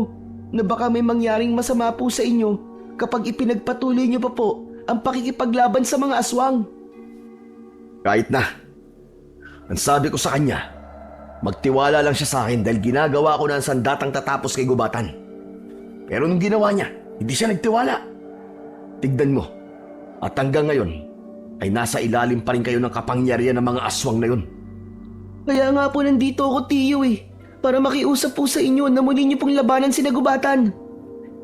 na baka may mangyaring masama po sa inyo kapag ipinagpatuloy niyo pa po ang pakikipaglaban sa mga aswang. Kahit na. Ang sabi ko sa kanya, magtiwala lang siya sa akin dahil ginagawa ko na ang sandatang tatapos kay Gubatan. Pero nung ginawa niya, hindi siya nagtiwala. Tignan mo, at hanggang ngayon ay nasa ilalim pa rin kayo ng kapangyarihan ng mga aswang na yun. Kaya nga po nandito ako, Tiyo eh, para makiusap po sa inyo na muli niyo pong labanan si Gubatan.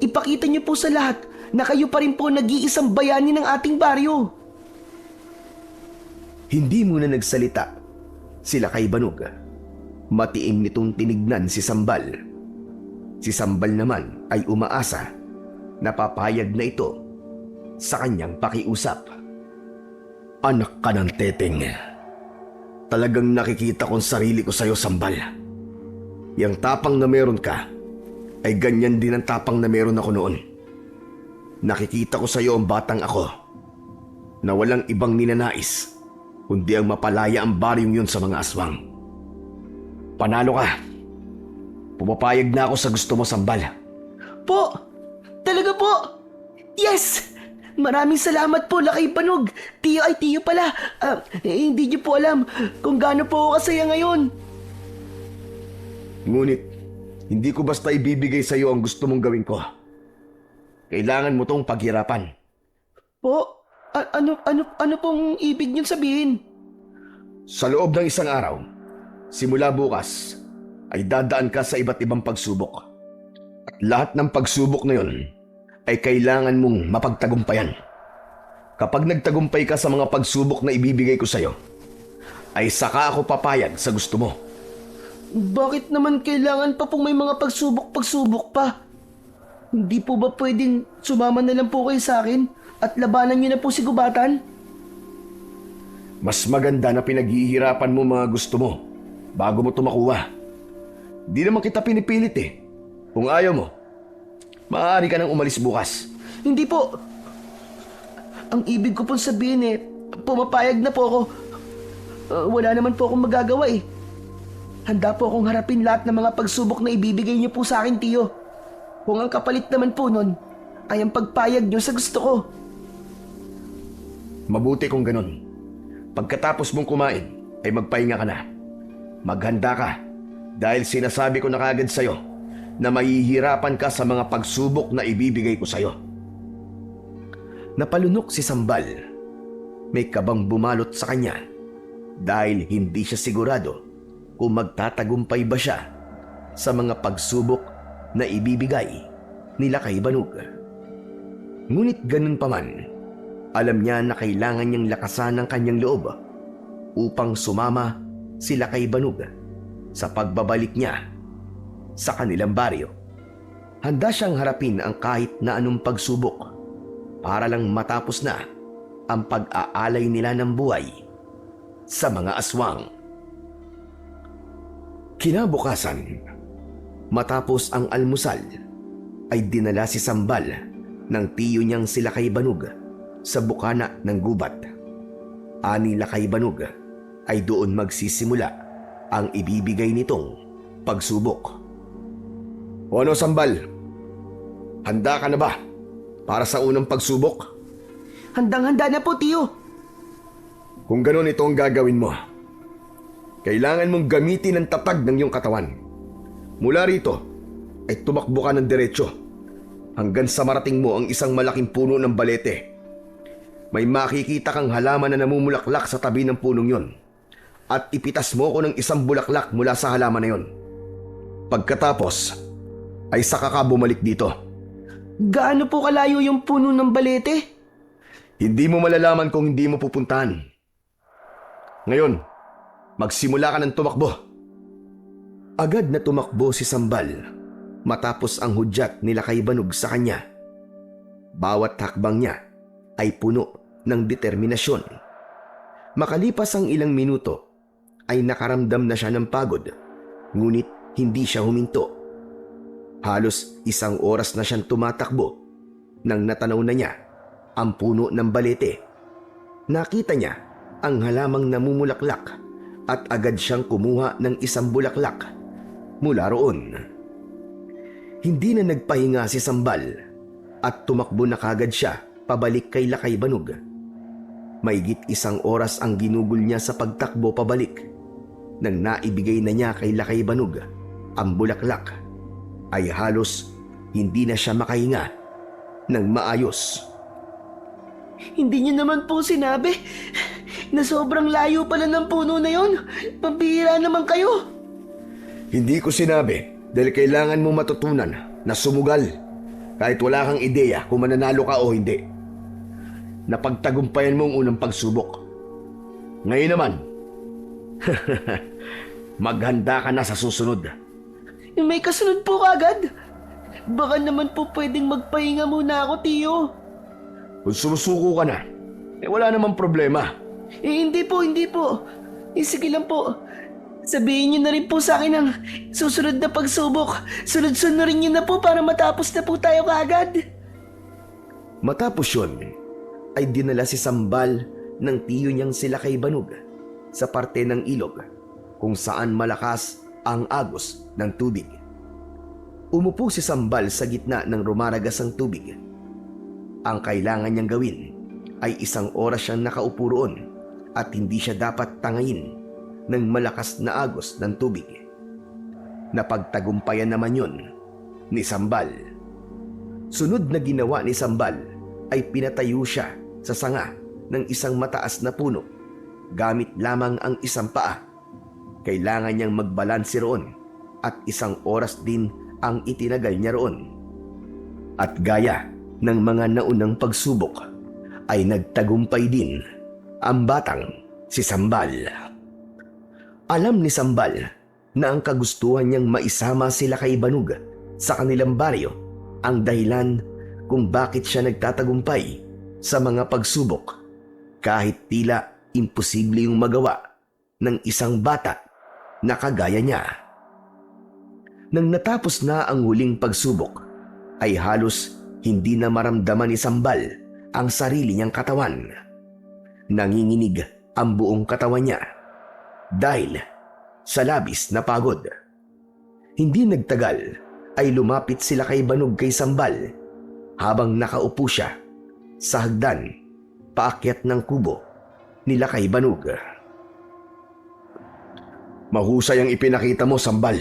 Ipakita niyo po sa lahat na kayo pa rin po nag-iisang bayani ng ating baryo. Hindi muna nagsalita si Lakay Banog. Matiim nitong tinignan si Sambal. Si Sambal naman ay umaasa na papayag na ito sa kanyang pakiusap. Anak ka ng teteng. Talagang nakikita kong sarili ko sa'yo, Sambal. Yang tapang na meron ka ay ganyan din ang tapang na meron ako noon. Nakikita ko sa'yo ang batang ako na walang ibang ninanais kundi ang mapalaya ang baryong yun sa mga aswang. Panalo ka. Pumapayag na ako sa gusto mo, Sambal. Po! Talaga po! Yes! Maraming salamat po, Lakay Banog. Tiyo ay Tiyo pala. Hindi niyo po alam kung gaano po ako kasaya ngayon. Ngunit, hindi ko basta ibibigay sa iyo ang gusto mong gawin ko. Kailangan mo tong paghirapan. Po? Ano pong ibig niyong sabihin? Sa loob ng 1 araw, simula bukas, ay dadaan ka sa iba't ibang pagsubok. At lahat ng pagsubok na yon ay kailangan mong mapagtagumpayan. Kapag nagtagumpay ka sa mga pagsubok na ibibigay ko sa iyo, ay saka ako papayag sa gusto mo. Bakit naman kailangan pa pong may mga pagsubok pa? Hindi po ba pwedeng sumama na lang po kayo sa akin at labanan niyo na po si Gubatan? Mas maganda na pinaghihirapan mo mga gusto mo bago mo tumakuha. Di naman kita pinipilit eh. Kung ayaw mo, maaari ka nang umalis bukas. Hindi po. Ang ibig ko pong sabihin eh, pumapayag na po ako. Wala naman po akong magagawa eh. Handa po akong harapin lahat ng mga pagsubok na ibibigay niyo po sa akin, Tiyo. Kung ang kapalit naman po nun ay ang pagpayag niyo sa gusto ko. Mabuti kung ganun. Pagkatapos mong kumain, ay magpahinga ka na. Maghanda ka dahil sinasabi ko na kagad sa'yo na mahihirapan ka sa mga pagsubok na ibibigay ko sa'yo. Napalunok si Sambal. may kabang bumalot sa kanya dahil hindi siya sigurado kung magtatagumpay ba siya sa mga pagsubok na ibibigay nila kay Banog. Ngunit ganun pa man, alam niya na kailangan niyang lakasan ang kanyang loob upang sumama sila kay Banog sa pagbabalik niya sa kanilang baryo. Handa siyang harapin ang kahit na anong pagsubok para lang matapos na ang pag-aalay nila ng buhay sa mga aswang. Kinabukasan, matapos ang almusal, ay dinala si Sambal ng tiyo niyang sila kay Banog sa bukana ng gubat. Ani Lakay Banog ay doon magsisimula ang ibibigay nitong pagsubok. O ano, Sambal? Handa ka na ba para sa unang pagsubok? Handang-handa na po, tiyo. Kung ganun, ito ang gagawin mo. Kailangan mong gamitin ang tatag ng iyong katawan. Mula rito ay tumakbo ka ng diretsyo hanggang sa marating mo ang isang malaking puno ng balete. May makikita kang halaman na namumulaklak sa tabi ng punong yon at ipitas mo ko ng isang bulaklak mula sa halaman na yon. Pagkatapos ay saka ka bumalik dito. Gaano po kalayo yung puno ng balete? Hindi mo malalaman kung hindi mo pupuntahan. Ngayon, magsimula ka ng tumakbo. Agad na tumakbo si Sambal matapos ang hudyat nila kay Banog sa kanya. Bawat hakbang niya ay puno ng determinasyon. Makalipas ang ilang minuto ay nakaramdam na siya ng pagod, ngunit hindi siya huminto. Halos 1 oras na siyang tumatakbo nang natanaw na niya ang puno ng balete. Nakita niya ang halamang namumulaklak at agad siyang kumuha ng isang bulaklak mula roon. Hindi na nagpahinga si Sambal at tumakbo na kagad siya pabalik kay Lakay Banog. Mahigit 1 oras ang ginugol niya sa pagtakbo pabalik. Nang naibigay na niya kay Lakay Banog ang bulaklak, ay halos hindi na siya makahinga ng maayos. Hindi niyo naman po sinabi na sobrang layo pala ng puno na yon. Pambihira naman kayo. Hindi ko sinabi dahil kailangan mo matutunan na sumugal kahit wala kang ideya kung mananalo ka o hindi. Napagtagumpayan mo ang unang pagsubok. Ngayon naman, maghanda ka na sa susunod. May kasunod po kagad. Baka naman po pwedeng magpahinga muna ako, tiyo. Kung sumusuko ka na, wala namang problema. Hindi po. Sige lang po. Sabihin niyo na rin po sa akin ang susunod na pagsubok. Sunod-sunod niyo na po para matapos na po tayo kaagad. Matapos yun, ay dinala si Sambal ng tiyo niyang sila kay Banog sa parte ng ilog kung saan malakas ang agos ng tubig. Umupo si Sambal sa gitna ng rumaragas ang tubig. Ang kailangan niyang gawin ay 1 oras siyang nakaupo roon at hindi siya dapat tangayin ng malakas na agos ng tubig. Napagtagumpayan naman yun ni Sambal. Sunod na ginawa ni Sambal ay pinatayo siya sa sanga ng isang mataas na puno gamit lamang ang isang paa. Kailangan niyang magbalanse roon at 1 oras din ang itinagal niya roon. At gaya ng mga naunang pagsubok ay nagtagumpay din ang batang si Sambal. Alam ni Sambal na ang kagustuhan niyang maisama sila kay Banog sa kanilang baryo ang dahilan kung bakit siya nagtatagumpay sa mga pagsubok kahit tila imposible yung magawa ng isang bata na kagaya niya. Nang natapos na ang huling pagsubok, ay halos hindi na maramdaman ni Sambal ang sarili niyang katawan. Nanginginig ang buong katawan niya dahil sa labis na pagod. Hindi nagtagal ay lumapit sila kay Banog kay Sambal habang nakaupo siya sa hagdan paakyat ng kubo nila kay Banog. Mahusay ang ipinakita mo, Sambal.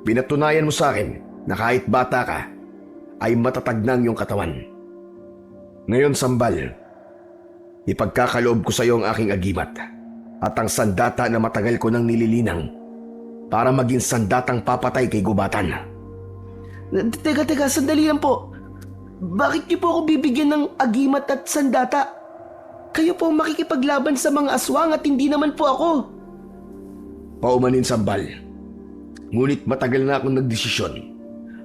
Pinatunayan mo sa akin na kahit bata ka, ay matatag na ang iyong katawan. Ngayon, Sambal, Ipagkakaloob ko sa iyo ang aking agimat at ang sandata na matagal ko nang nililinang para maging sandatang papatay kay gubatan. Teka, sandali lang po. Bakit niyo po ako bibigyan ng agimat at sandata? Kayo po ang makikipaglaban sa mga aswang at hindi naman po ako. Paumanin, Sambal. Ngunit matagal na akong nagdesisyon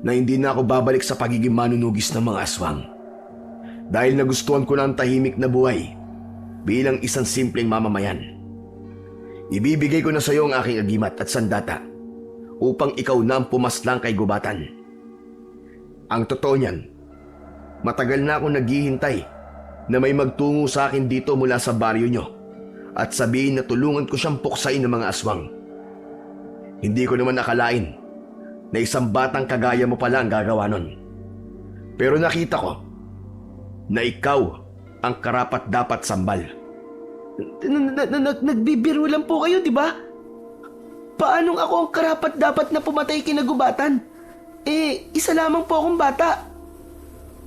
na hindi na ako babalik sa pagiging manunugis ng mga aswang. Dahil nagustuhan ko na ang tahimik na buhay bilang isang simpleng mamamayan. Ibibigay ko na sa iyo ang aking agimat at sandata upang ikaw na ang pumaslang kay gubatan. Ang totoo niyan, matagal na akong naghihintay na may magtungo sa akin dito mula sa baryo nyo at sabihin na tulungan ko siyang puksain ng mga aswang. Hindi ko naman akalain na isang batang kagaya mo pala ang gagawa nun. Pero nakita ko na ikaw ang karapat-dapat, Sambal. Nagbibiro lang po kayo, di ba? Paanong ako ang karapat-dapat na pumatay kinagubatan? Isa lamang po akong bata.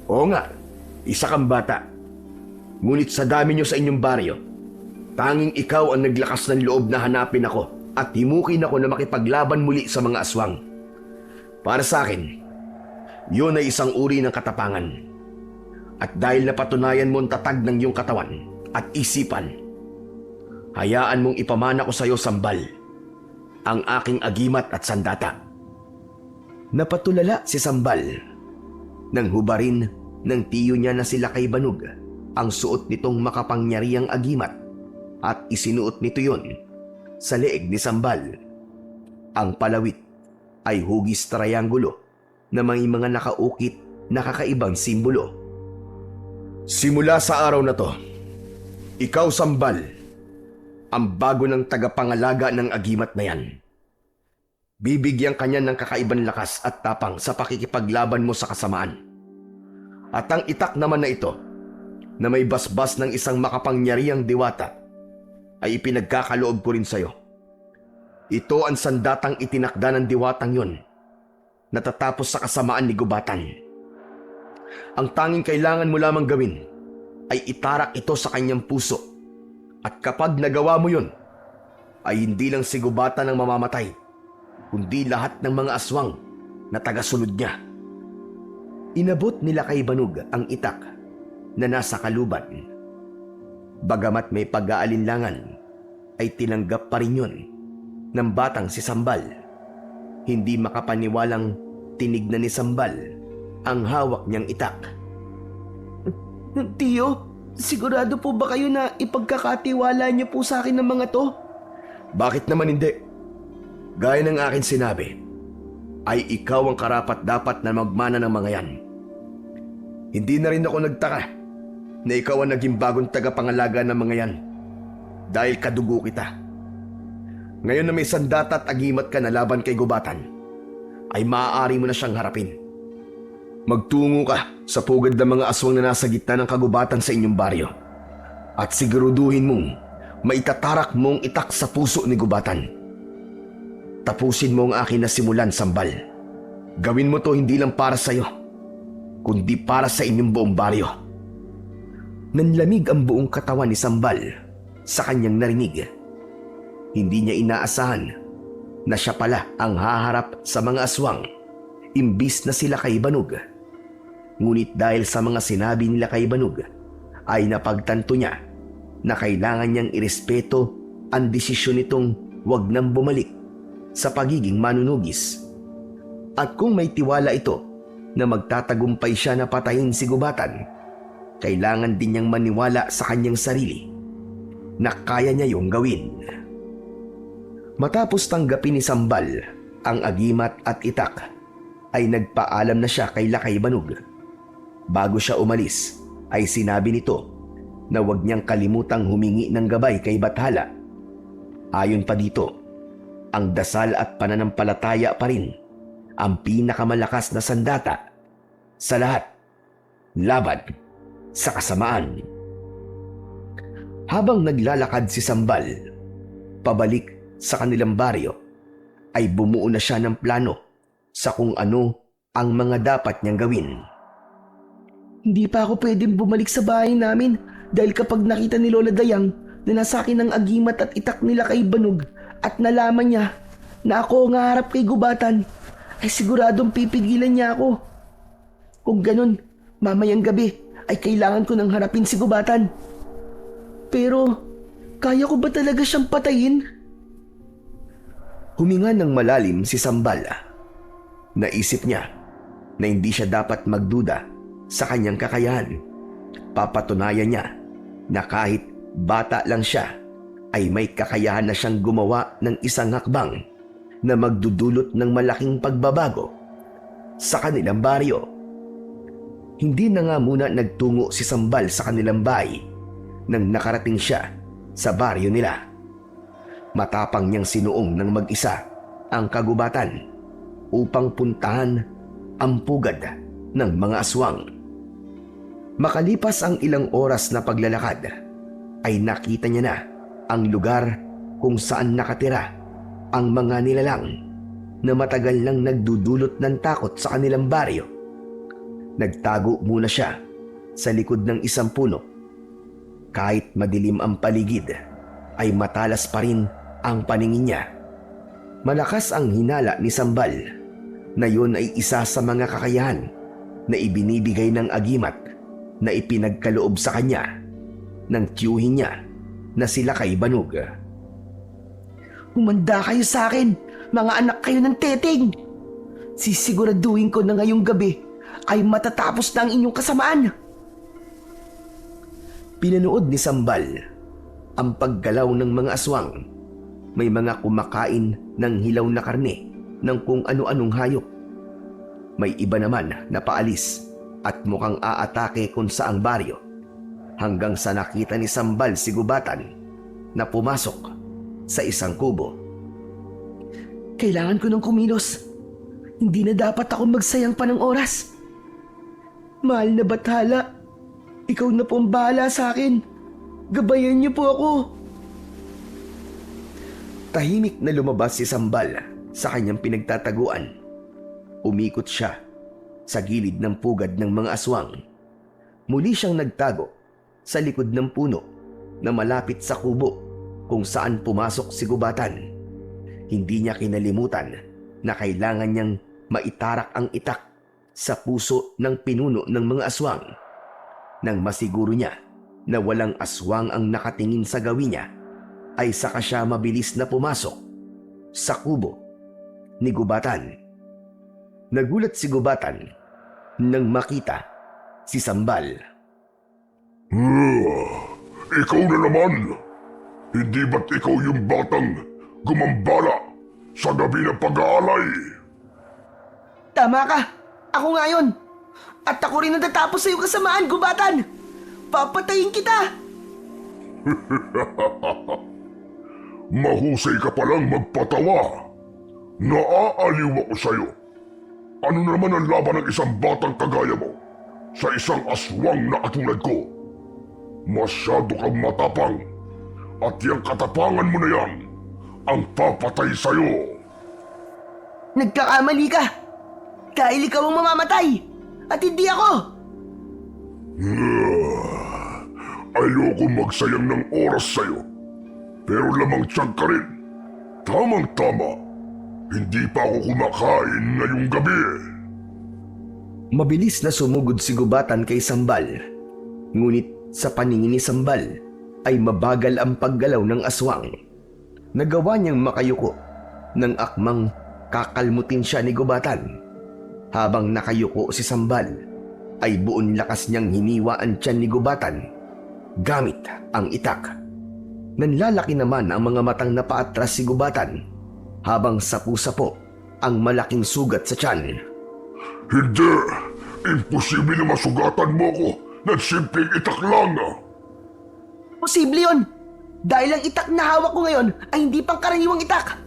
Oo nga, isa kang bata. Ngunit sa dami nyo sa inyong baryo, tanging ikaw ang naglakas ng loob na hanapin ako at himukin ako na makipaglaban muli sa mga aswang. Para sa akin, yun ay isang uri ng katapangan. At dahil napatunayan mo ang tatag ng iyong katawan at isipan, hayaan mong ipamana ko sa iyo, Sambal, ang aking agimat at sandata. Napatulala si Sambal nang hubarin ng tiyo niya na si Lakay Banog ang suot nitong makapangyarihang agimat at isinuot nito yon sa leeg ni Sambal. Ang palawit ay hugis triangulo na may mga nakaukit na kakaibang simbolo. Simula sa araw na to, ikaw, Sambal, ang bago ng tagapangalaga ng agimat na yan. Bibigyan kanya ng kakaibang lakas at tapang sa pakikipaglaban mo sa kasamaan. At ang itak naman na ito, na may basbas ng isang makapangyarihang diwata, ay ipinagkakaloob ko rin sa iyo. Ito ang sandatang itinakda ng diwatang yon, natatapos sa kasamaan ni gubatan. Ang tanging kailangan mo lamang gawin ay itarak ito sa kanyang puso. At kapag nagawa mo yon, ay hindi lang si gubatan ang mamamatay, kundi lahat ng mga aswang na tagasunod niya. Inabot nila kay Banog ang itak na nasa kaluban. Bagamat may pag-aalinlangan, ay tinanggap pa rin yun ng batang si Sambal. Hindi makapaniwalang tinignan ni Sambal ang hawak niyang itak. Tiyo, sigurado po ba kayo na ipagkakatiwala niyo po sa akin ng mga to? Bakit naman hindi? Gaya ng akin sinabi, ay ikaw ang karapat-dapat na magmana ng mga yan. Hindi na rin ako nagtaka na ikaw ang naging bagong tagapangalaga ng mga yan dahil kadugo kita. Ngayon na may sandata at agimat ka na laban kay gubatan, ay maaari mo na siyang harapin. Magtungo ka sa pugad ng mga aswang na nasa gitna ng kagubatan sa inyong baryo at siguraduhin mong maitatarak mong itak sa puso ni gubatan. Tapusin mo ang akin na simulan, Sambal. Gawin mo to hindi lang para sa iyo, kundi para sa inyong buong baryo. Nanlamig ang buong katawan ni Sambal sa kanyang narinig. Hindi niya inaasahan na siya pala ang haharap sa mga aswang imbis na sila kay Banog. Ngunit dahil sa mga sinabi nila kay Banog, ay napagtanto niya na kailangan niyang irespeto ang desisyon nitong wag nang bumalik sa pagiging manunugis. At kung may tiwala ito na magtatagumpay siya na patayin si gubatan, kailangan din niyang maniwala sa kanyang sarili na kaya niya yung gawin. Matapos tanggapin ni Sambal ang agimat at itak, ay nagpaalam na siya kay Lakay Banog. Bago siya umalis, ay sinabi nito na huwag niyang kalimutang humingi ng gabay kay Bathala. Ayon pa dito, ang dasal at pananampalataya pa rin ang pinakamalakas na sandata sa lahat laban sa kasamaan. Habang naglalakad si Sambal pabalik sa kanilang baryo, ay bumuo na siya ng plano sa kung ano ang mga dapat niyang gawin. Hindi pa ako pwedeng bumalik sa bahay namin Dahil kapag nakita ni Lola Dayang na nasa akin ang agimat at itak nila kay Banog at nalaman niya na ako ang haharap kay Gubatan, ay siguradong pipigilan niya ako. Kung ganun, mamayang gabi ay kailangan ko nang harapin si Gubatan. Pero, kaya ko ba talaga siyang patayin? Huminga ng malalim si Sambal. Naisip niya na hindi siya dapat magduda sa kanyang kakayahan. Papatunayan niya na kahit bata lang siya ay may kakayahan na siyang gumawa ng isang hakbang na magdudulot ng malaking pagbabago sa kanilang baryo. Hindi na nga muna nagtungo si Sambal sa kanilang bahay nang nakarating siya sa baryo nila. Matapang niyang sinuong ng mag-isa ang kagubatan upang puntahan ang pugad ng mga aswang. Makalipas ang ilang oras na paglalakad, ay nakita niya na ang lugar kung saan nakatira ang mga nilalang na matagal nang nagdudulot ng takot sa kanilang baryo. Nagtago muna siya sa likod ng isang puno. Kahit madilim ang paligid, ay matalas pa rin ang paningin niya. Malakas ang hinala ni Sambal na yun ay isa sa mga kakayahan na ibinibigay ng agimat na ipinagkaloob sa kanya ng tiyuhin niya na sila kay Banog. Humanda kayo sa akin, mga anak kayo ng teteng. Sisiguraduhin ko na ngayong gabi ay matatapos na ang inyong kasamaan. Pinanood ni Sambal ang paggalaw ng mga aswang. May mga kumakain ng hilaw na karne ng kung ano-anong hayop. May iba naman na paalis at mukhang aatake kung saang baryo, hanggang sa nakita ni Sambal si Gubatan na pumasok sa isang kubo. Kailangan ko ng kumilos. Hindi na dapat ako magsayang pa ng oras. Mahal na bathala, ikaw na po ang bahala sa akin. Gabayan niyo po ako. Tahimik na lumabas si Sambal sa kanyang pinagtataguan. Umikot siya sa gilid ng pugad ng mga aswang. Muli siyang nagtago sa likod ng puno na malapit sa kubo kung saan pumasok si Gubatan. Hindi niya kinalimutan na kailangan niyang maitarak ang itak sa puso ng pinuno ng mga aswang. Nang masiguro niya na walang aswang ang nakatingin sa gawin niya, ay saka siya mabilis na pumasok sa kubo ni Gubatan. Nagulat si Gubatan nang makita si Sambal. Ikaw na naman! Hindi ba't ikaw yung batang gumambala sa gabi ng pag-aalay? Tama ka. Ako nga yun. At ako rin natatapos sa iyong kasamaan, Gubatan. Papatayin kita. Mahusay ka palang magpatawa. Naaaliw ako sa'yo. Ano naman ang laban ng isang batang kagaya mo sa isang aswang na katulad ko? Masyado kang matapang. At yung katapangan mo na yan ang papatay sa'yo. Nagkakamali ka. Dahil ikaw ang mamamatay. At hindi ako. Ayoko magsayang ng oras sa'yo. Pero lamang tiyan ka rin. Tamang-tama. Hindi pa ako kumakain ngayong gabi. Mabilis na sumugod si Gubatan kay Sambal. Ngunit sa paningin ni Sambal ay mabagal ang paggalaw ng aswang. Nagawa niyang makayuko ng akmang kakalmutin siya ni Gubatan. Habang nakayuko si Sambal, ay buong lakas niyang hiniwa ang tiyan ni Gubatan gamit ang itak. Nanlalaki naman ang mga matang napaatras si Gubatan habang sapu-sapo ang malaking sugat sa tiyan. Hindi! Imposible na masugatan mo ko ng simpleng itak lang. Posible yun. Dahil ang itak na hawak ko ngayon ay hindi pang karaniwang itak.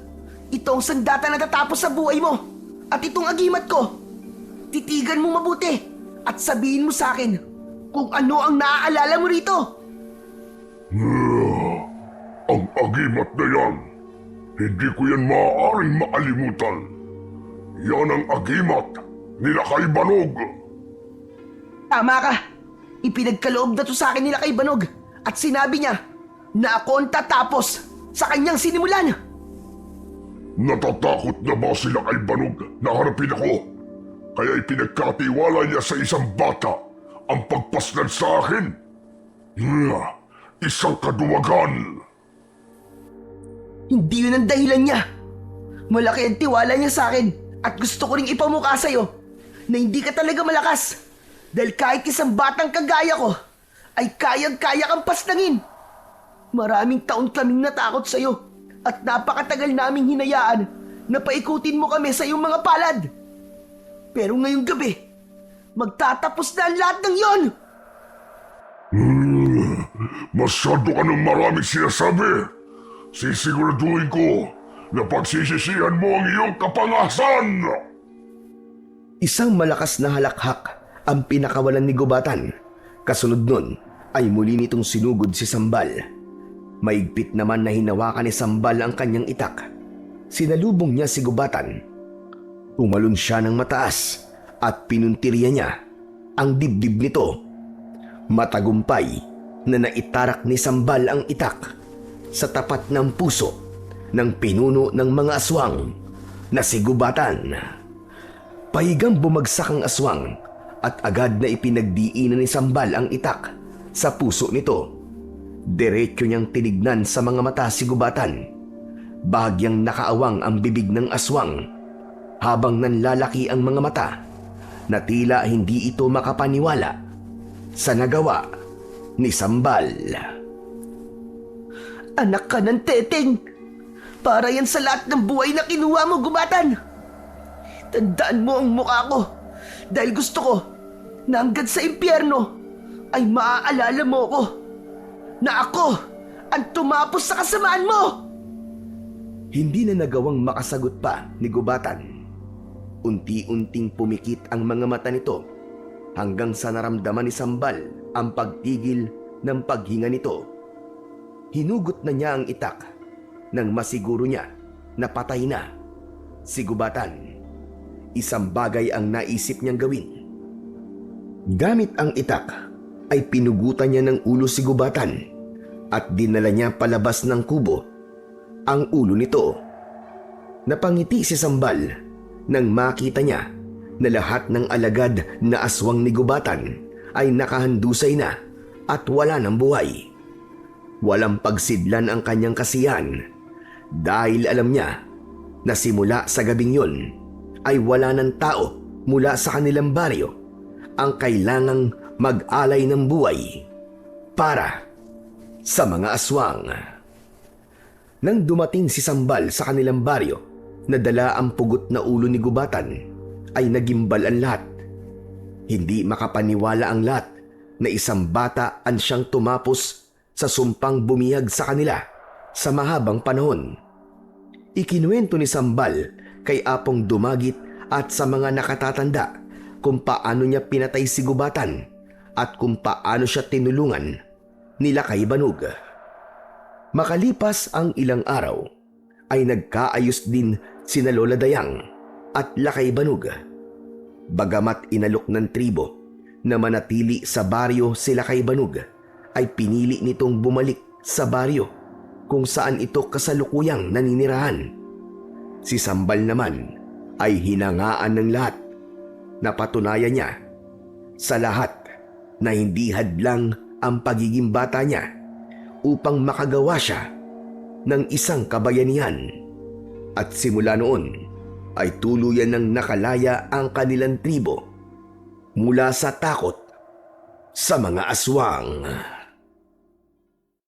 Ito ang sandata na tatapos sa buhay mo. At itong agimat ko. Titigan mo mabuti at sabihin mo sa akin kung ano ang naaalala mo rito. Ang agimat na yan, hindi ko yan maaaring makalimutan. Yan ang agimat nila kay Banog. Tama ka. Ipinagkaloob na to sa akin nila kay Banog at sinabi niya na ako ang tatapos sa kanyang sinimulan. Natatakot na ba sila kay Banog na harapin ako? Kaya ipinagkatiwala niya sa isang bata ang pagpaslan sa akin? Isang kaduwagan! Hindi yun ang dahilan niya. Malaki ang tiwala niya sa akin at gusto ko ring ipamukha sa'yo na hindi ka talaga malakas. Dahil kahit isang batang kagaya ko ay kayang-kaya kang paslangin. Maraming taon kaming natakot sa'yo at napakatagal naming hinayaan na paikutin mo kami sa iyong mga palad. Pero ngayong gabi, magtatapos na ang lahat ng yon. Masyado ka ng maraming sinasabi. Sisiguraduhin ko na pagsisisihan mo ang iyong kapangasan! Isang malakas na halakhak ang pinakawalan ni Gubatan. Kasunod nun ay muli nitong sinugod si Sambal. Maigpit naman na hinawakan ni Sambal ang kanyang itak. Sinalubong niya si Gubatan. Tumalon siya ng mataas at pinuntirya niya ang dibdib nito. Matagumpay na naitarak ni Sambal ang itak sa tapat ng puso ng pinuno ng mga aswang na si Gubatan. Pahigang bumagsak ang aswang at agad na ipinagdiinan ni Sambal ang itak sa puso nito. Diretso niyang tinignan sa mga mata si Gubatan. Bahagyang nakaawang ang bibig ng aswang habang nanlalaki ang mga mata na tila hindi ito makapaniwala sa nagawa ni Sambal. Anak ka ng teteng. Para yan sa lahat ng buhay na kinuha mo, Gubatan. Tandaan mo ang mukha ko dahil gusto ko na hanggang sa impyerno ay maaalala mo ko na ako ang tumapos sa kasamaan mo. Hindi na nagawang makasagot pa ni Gubatan. Unti-unting pumikit ang mga mata nito hanggang sa naramdaman ni Sambal ang pagtigil ng paghinga nito. Hinugot na niya ang itak nang masiguro niya na patay na si Gubatan. Isang bagay ang naisip niyang gawin. Gamit ang itak ay pinugutan niya ng ulo si Gubatan at dinala niya palabas ng kubo ang ulo nito. Napangiti si Sambal nang makita niya na lahat ng alagad na aswang ni Gubatan ay nakahandusay na at wala ng buhay. Walang pagsidlan ang kanyang kasiyahan dahil alam niya na simula sa gabing yun ay wala ng tao mula sa kanilang baryo ang kailangang mag-alay ng buhay para sa mga aswang. Nang dumating si Sambal sa kanilang baryo na dala ang pugot na ulo ni Gubatan ay nagimbal ang lahat. Hindi makapaniwala ang lahat na isang bata ang siyang tumapos sa sumpang bumihag sa kanila sa mahabang panahon. Ikinuwento ni Sambal kay Apong Dumagit at sa mga nakatatanda kung paano niya pinatay si Gubatan at kung paano siya tinulungan ni Lakay Banog. Makalipas ang ilang araw ay nagkaayos din sina Lola Dayang at Lakay Banog. Bagamat inalok ng tribo na manatili sa baryo si Lakay Banog, ay pinili nitong bumalik sa baryo kung saan ito kasalukuyang naninirahan. Si Sambal naman ay hinangaan ng lahat. Napatunayan niya sa lahat na hindi hadlang ang pagiging bata niya upang makagawa siya ng isang kabayanihan. At simula noon ay tuluyan ng nakalaya ang kanilang tribo mula sa takot sa mga aswang.